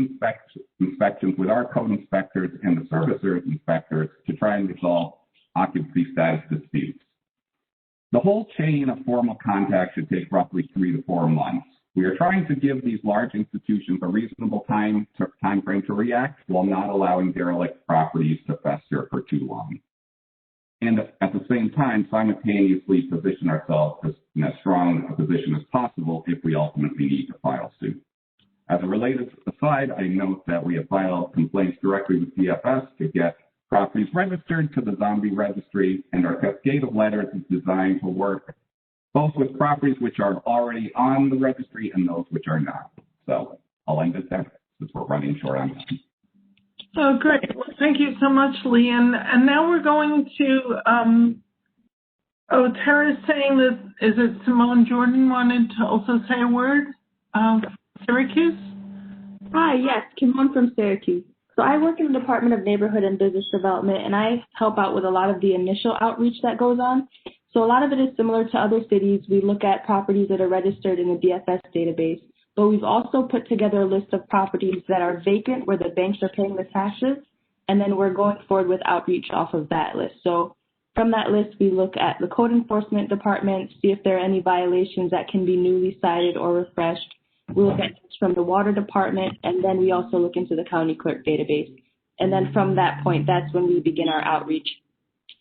inspections with our code inspectors and the servicer's inspectors to try and resolve occupancy status disputes. The whole chain of formal contact should take roughly 3 to 4 months. We are trying to give these large institutions a reasonable time frame to react while not allowing derelict properties to fester for too long. And at the same time, simultaneously position ourselves in as strong a position as possible if we ultimately need to file suit. As a related aside, I note that we have filed complaints directly with DFS to get properties registered to the zombie registry, and our cascade of letters is designed to work both with properties which are already on the registry and those which are not. So I'll end it there since we're running short on time. Oh, great. Well, thank you so much, Lee. And now we're going to, Tara's saying that, is it Simone Jordan wanted to also say a word? Syracuse? Hi, yes, Kimon from Syracuse. So I work in the Department of Neighborhood and Business Development, and I help out with a lot of the initial outreach that goes on. So a lot of it is similar to other cities. We look at properties that are registered in the DFS database, but we've also put together a list of properties that are vacant where the banks are paying the taxes, and then we're going forward with outreach off of that list. So from that list, we look at the code enforcement department, see if there are any violations that can be newly cited or refreshed. We look at things from the water department, and then we also look into the county clerk database. And then from that point, that's when we begin our outreach.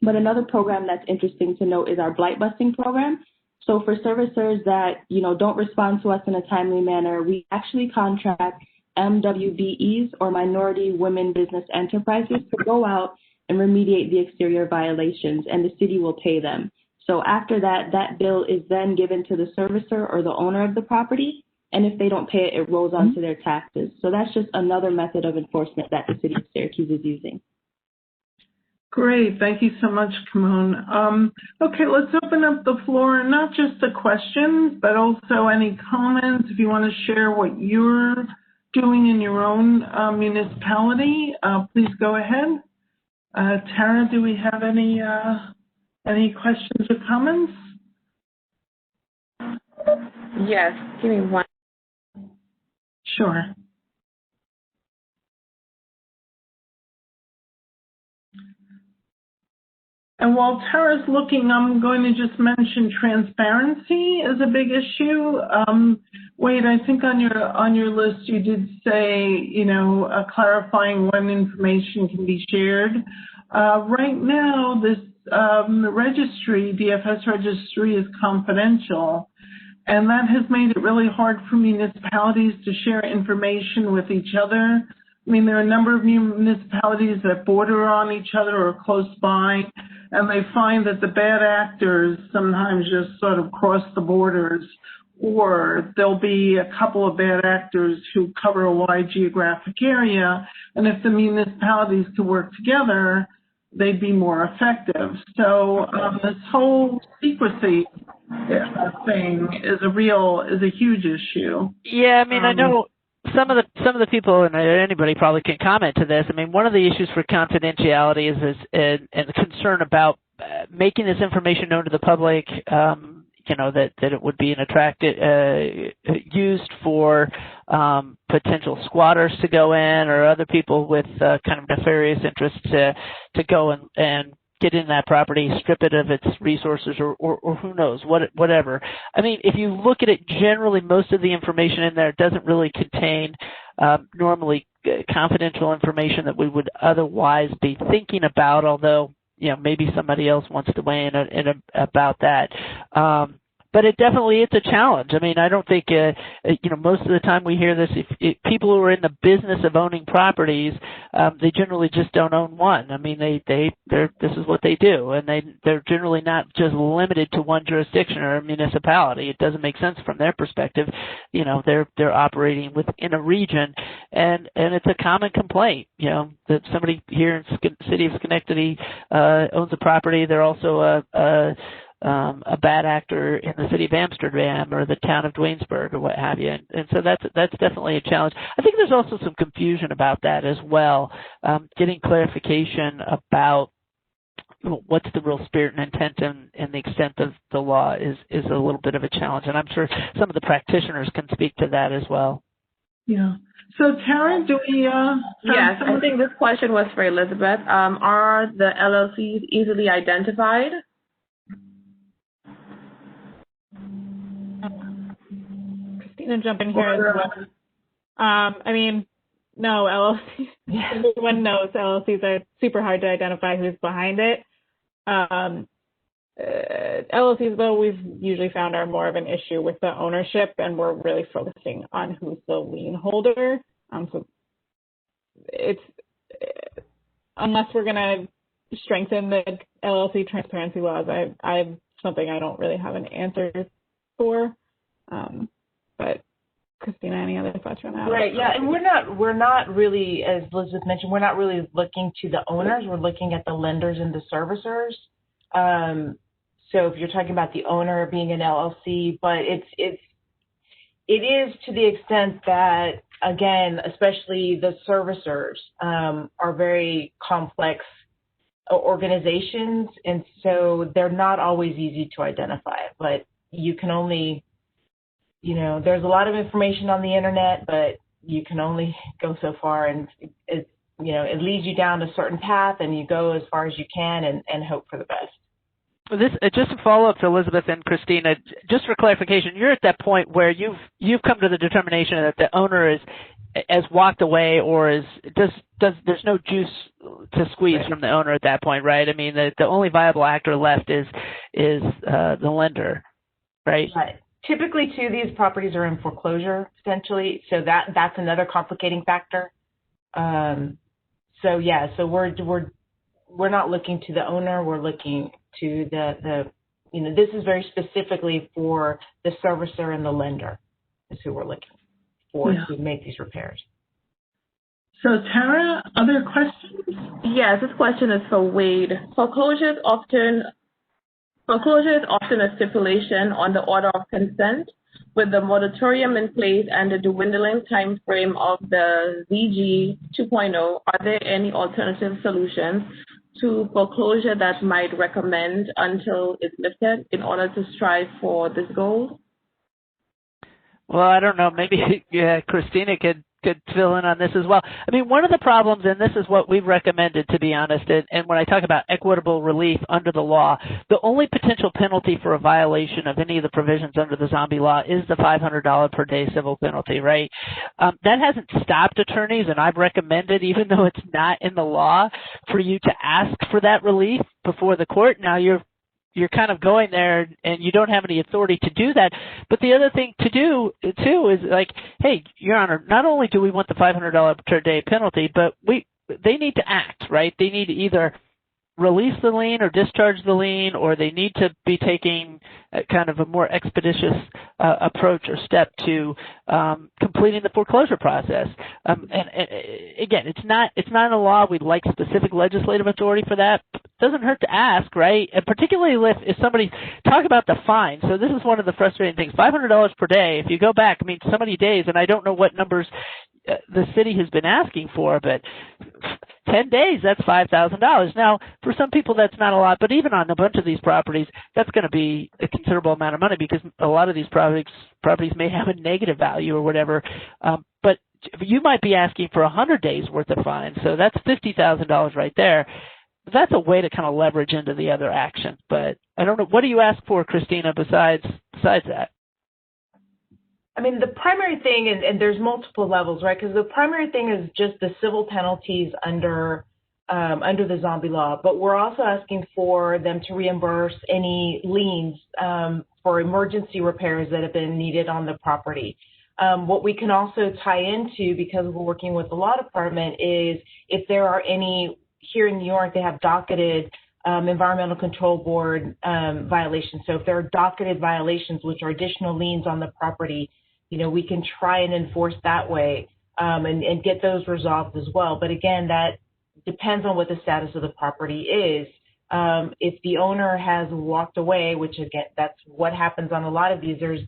But another program that's interesting to note is our blight busting program. So for servicers that, don't respond to us in a timely manner, we actually contract MWBEs, or Minority Women Business Enterprises, to go out and remediate the exterior violations, and the city will pay them. So after that, that bill is then given to the servicer or the owner of the property, and if they don't pay it, it rolls onto their taxes. So that's just another method of enforcement that the city of Syracuse is using. Great. Thank you so much, Kimon. Okay, let's open up the floor, not just the questions, but also any comments. If you want to share what you're doing in your own municipality, please go ahead. Tara, do we have any questions or comments? Yes, give me one. Sure. And while Tara's looking, I'm going to just mention transparency is a big issue. Wade, I think on your list you did say, clarifying when information can be shared. Right now, this registry, DFS registry, is confidential, and that has made it really hard for municipalities to share information with each other. I mean, there are a number of municipalities that border on each other or close by, and they find that the bad actors sometimes just sort of cross the borders, or there'll be a couple of bad actors who cover a wide geographic area, and if the municipalities could work together, they'd be more effective. So this whole secrecy thing is a huge issue. Yeah, I mean, I know some of the people, and anybody probably can comment to this. I mean, one of the issues for confidentiality is and the concern about making this information known to the public. That it would be an used for potential squatters to go in, or other people with kind of nefarious interests to go and get in that property, strip it of its resources, or who knows, whatever. I mean, if you look at it generally, most of the information in there doesn't really contain normally confidential information that we would otherwise be thinking about, although, maybe somebody else wants to weigh in about that. But it definitely, it's a challenge. I mean, I don't think, most of the time we hear this, if people who are in the business of owning properties, they generally just don't own one. I mean, this is what they do, and they're generally not just limited to one jurisdiction or a municipality. It doesn't make sense from their perspective. They're operating within a region, and it's a common complaint, that somebody here in the city of Schenectady owns a property. They're also a bad actor in the city of Amsterdam or the town of Dwaynesburg or what have you. And so that's definitely a challenge. I think there's also some confusion about that as well. Getting clarification about what's the real spirit and intent and the extent of the law is a little bit of a challenge. And I'm sure some of the practitioners can speak to that as well. Yeah. So Tara, do we? Yes, I think this question was for Elizabeth. Are the LLCs easily identified? Christina, jump in here as well. I mean, no, LLCs, everyone knows LLCs are super hard to identify who's behind it. LLCs, though, we've usually found are more of an issue with the ownership, and we're really focusing on who's the lien holder. So it's, unless we're going to strengthen the LLC transparency laws, I something I don't really have an answer for. But Christina, any other thoughts on that? Right. Yeah, and we're not really, as Elizabeth mentioned, we're not really looking to the owners. We're looking at the lenders and the servicers. So if you're talking about the owner being an LLC, but it is to the extent that, again, especially the servicers are very complex organizations, and so they're not always easy to identify. But you can only, there's a lot of information on the internet, but you can only go so far, and it leads you down a certain path, and you go as far as you can and hope for the best. This just a follow-up to Elizabeth and Christina. Just for clarification, you're at that point where you've come to the determination that the owner has walked away, or there's no juice to squeeze from the owner at that point, right? I mean, the only viable actor left is the lender, right? Right. Typically, too, these properties are in foreclosure, essentially, so that's another complicating factor. So we're not looking to the owner. We're looking to this is very specifically for the servicer and the lender is who we're looking for to make these repairs. So Tara, other questions? Yes, this question is for Wade. Foreclosure is often a stipulation on the order of consent. With the moratorium in place and the dwindling time frame of the ZG 2.0, are there any alternative solutions to foreclosure that might recommend until it's lifted in order to strive for this goal? Well, I don't know. Maybe Christina could fill in on this as well. I mean, one of the problems, and this is what we've recommended, to be honest, and when I talk about equitable relief under the law, the only potential penalty for a violation of any of the provisions under the zombie law is the $500 per day civil penalty, right? That hasn't stopped attorneys, and I've recommended, even though it's not in the law, for you to ask for that relief before the court. Now, you're kind of going there and you don't have any authority to do that. But the other thing to do, too, is like, hey, Your Honor, not only do we want the $500 per day penalty, but they need to act, right? They need to either release the lien or discharge the lien, or they need to be taking kind of a more expeditious approach or step to completing the foreclosure process. And again, it's not in the law. We'd like specific legislative authority for that. doesn't hurt to ask, right? And particularly if somebody talk about the fine. So this is one of the frustrating things. $500 per day. If you go back, I mean, so many days, and I don't know what numbers the city has been asking for, but 10 days, that's $5,000. Now, for some people, that's not a lot, but even on a bunch of these properties, that's going to be a considerable amount of money because a lot of these properties may have a negative value or whatever. But you might be asking for 100 days worth of fines, so that's $50,000 right there. That's a way to kind of leverage into the other action. But I don't know, what do you ask for, Christina, besides that? I mean, the primary thing, and there's multiple levels, right? Because the primary thing is just the civil penalties under the zombie law. But we're also asking for them to reimburse any liens for emergency repairs that have been needed on the property. What we can also tie into, because we're working with the law department, is if there are any, here in New York, they have docketed Environmental Control Board violations. So if there are docketed violations, which are additional liens on the property, we can try and enforce that way and get those resolved as well. But again, that depends on what the status of the property is. If the owner has walked away, which again, that's what happens on a lot of these, there's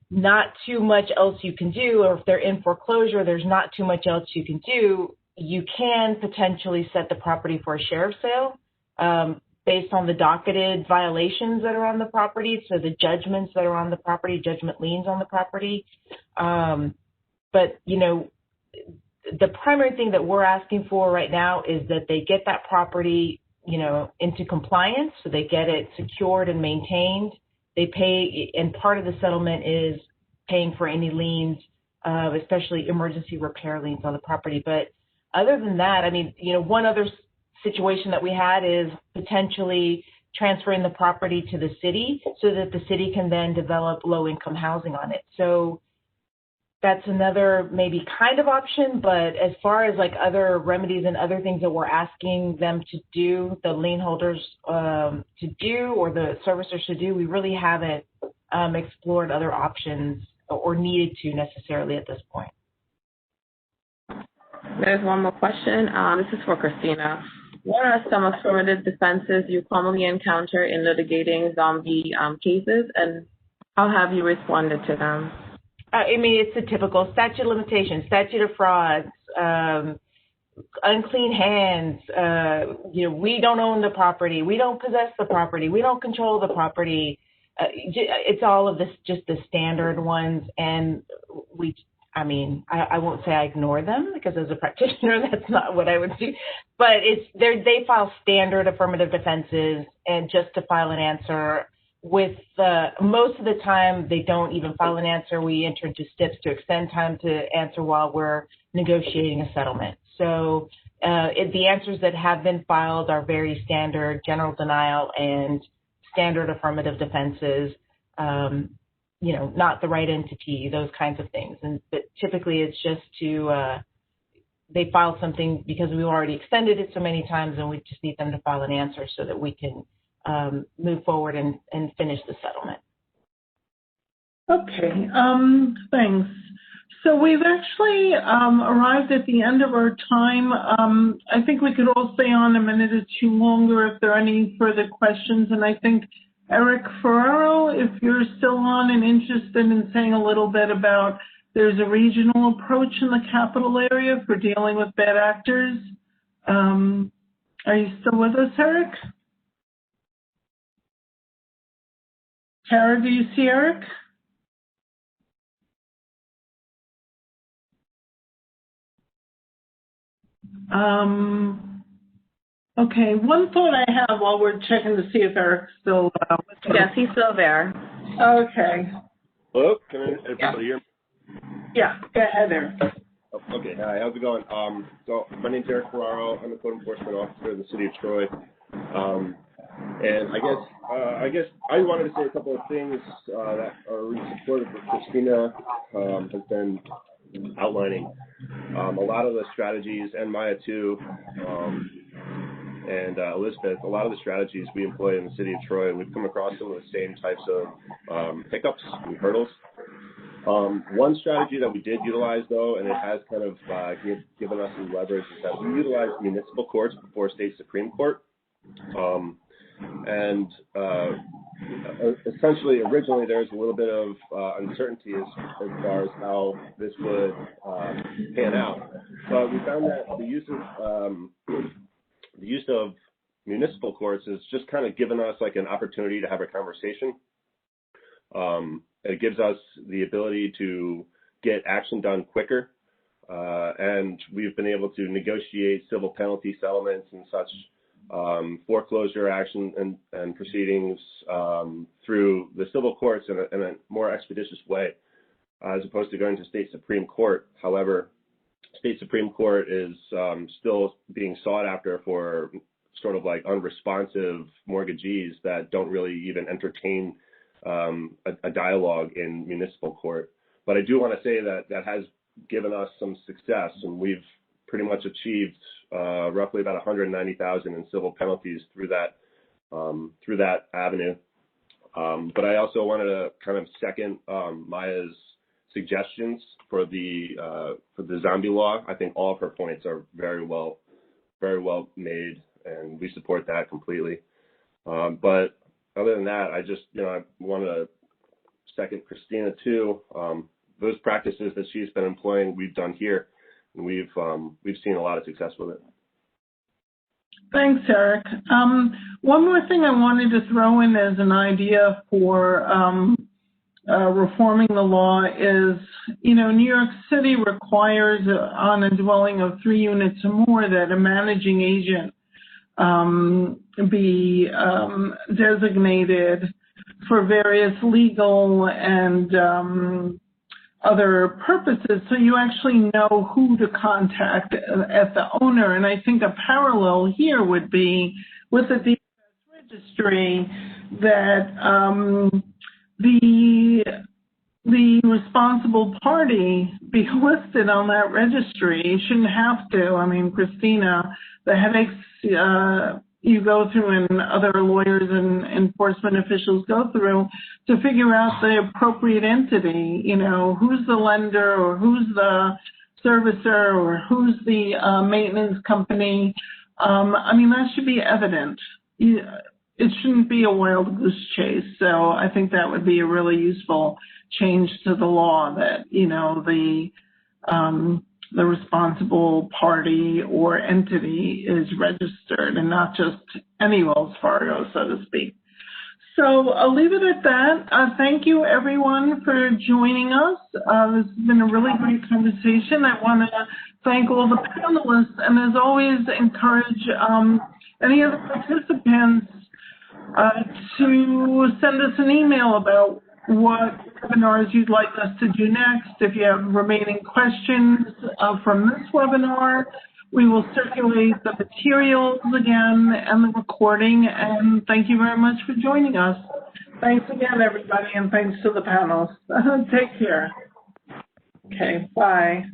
not too much else you can do, or if they're in foreclosure, there's not too much else you can do. You can potentially set the property for a sheriff's sale based on the docketed violations that are on the property, so the judgments that are on the property, judgment liens on the property. But, the primary thing that we're asking for right now is that they get that property, into compliance, so they get it secured and maintained. They pay, and part of the settlement is paying for any liens, especially emergency repair liens on the property. But other than that, I mean, one other situation that we had is potentially transferring the property to the city so that the city can then develop low-income housing on it. So that's another maybe kind of option, but as far as like other remedies and other things that we're asking them to do, the lien holders to do, or the servicers to do, we really haven't explored other options or needed to necessarily at this point. There's one more question. This is for Christina. What are some affirmative defenses you commonly encounter in litigating zombie cases, and how have you responded to them? I mean, it's the typical statute of limitations, statute of frauds, unclean hands, we don't own the property, we don't possess the property, we don't control the property. It's all of this, just the standard ones, and I won't say I ignore them, because as a practitioner, that's not what I would do. But they file standard affirmative defenses, and just to file an answer. With most of the time, they don't even file an answer. We enter into steps to extend time to answer while we're negotiating a settlement. So the answers that have been filed are very standard, general denial and standard affirmative defenses. Not the right entity, those kinds of things. But typically it's just they file something because we've already extended it so many times, and we just need them to file an answer so that we can move forward and finish the settlement. Okay, thanks. So we've actually arrived at the end of our time. I think we could all stay on a minute or two longer if there are any further questions. And I think Eric Ferraro, if you're still on and interested in saying a little bit about, there's a regional approach in the capital area for dealing with bad actors. Are you still with us, Eric? Tara, do you see Eric? Okay, one thought I have while we're checking to see if Eric's still with us. Yes, he's still there. Okay. Hello, can everybody hear me? Yeah, go ahead, Eric. Oh, okay, hi, how's it going? So my name's Eric Ferraro. I'm a code enforcement officer in the city of Troy. And I guess I wanted to say a couple of things that are really supportive of Christina has been outlining. A lot of the strategies, and Maya too, and Elizabeth, a lot of the strategies we employ in the city of Troy, and we've come across some of the same types of hiccups and hurdles. One strategy that we did utilize, though, and it has kind of given us some leverage, is that we utilize municipal courts before state Supreme Court. Essentially, originally there was a little bit of uncertainty as far as how this would pan out, but we found that the use of municipal courts has just kind of given us like an opportunity to have a conversation. It gives us the ability to get action done quicker, and we've been able to negotiate civil penalty settlements and such, foreclosure action and proceedings through the civil courts in a more expeditious way, as opposed to going to state Supreme Court. However, state Supreme Court is still being sought after for sort of like unresponsive mortgagees that don't really even entertain a dialogue in municipal court. But I do want to say that that has given us some success, and we've pretty much achieved roughly about $190,000 in civil penalties through that avenue. But I also wanted to kind of second Maya's suggestions for the zombie law. I think all of her points are very well made, and we support that completely. But other than that, I just I want to second Christina too. Those practices that she's been employing, we've done here, and we've seen a lot of success with it. Thanks, Eric. One more thing I wanted to throw in as an idea for reforming the law is, New York City requires on a dwelling of 3 units or more that a managing agent be designated for various legal and other purposes, so you actually know who to contact at the owner. And I think a parallel here would be with the DFS registry that the responsible party be listed on that registry. You shouldn't have to. I mean, Christina, the headaches you go through and other lawyers and enforcement officials go through to figure out the appropriate entity, who's the lender or who's the servicer or who's the maintenance company. That should be evident. It shouldn't be a wild goose chase. So I think that would be a really useful change to the law that, the responsible party or entity is registered and not just any Wells Fargo, so to speak. So I'll leave it at that. Thank you, everyone, for joining us. This has been a really great conversation. I want to thank all the panelists, and as always, encourage any of the participants to send us an email about what webinars you'd like us to do next. If you have remaining questions from this webinar, we will circulate the materials again and the recording. And thank you very much for joining us. Thanks again, everybody, and thanks to the panels. Take care. Okay, bye.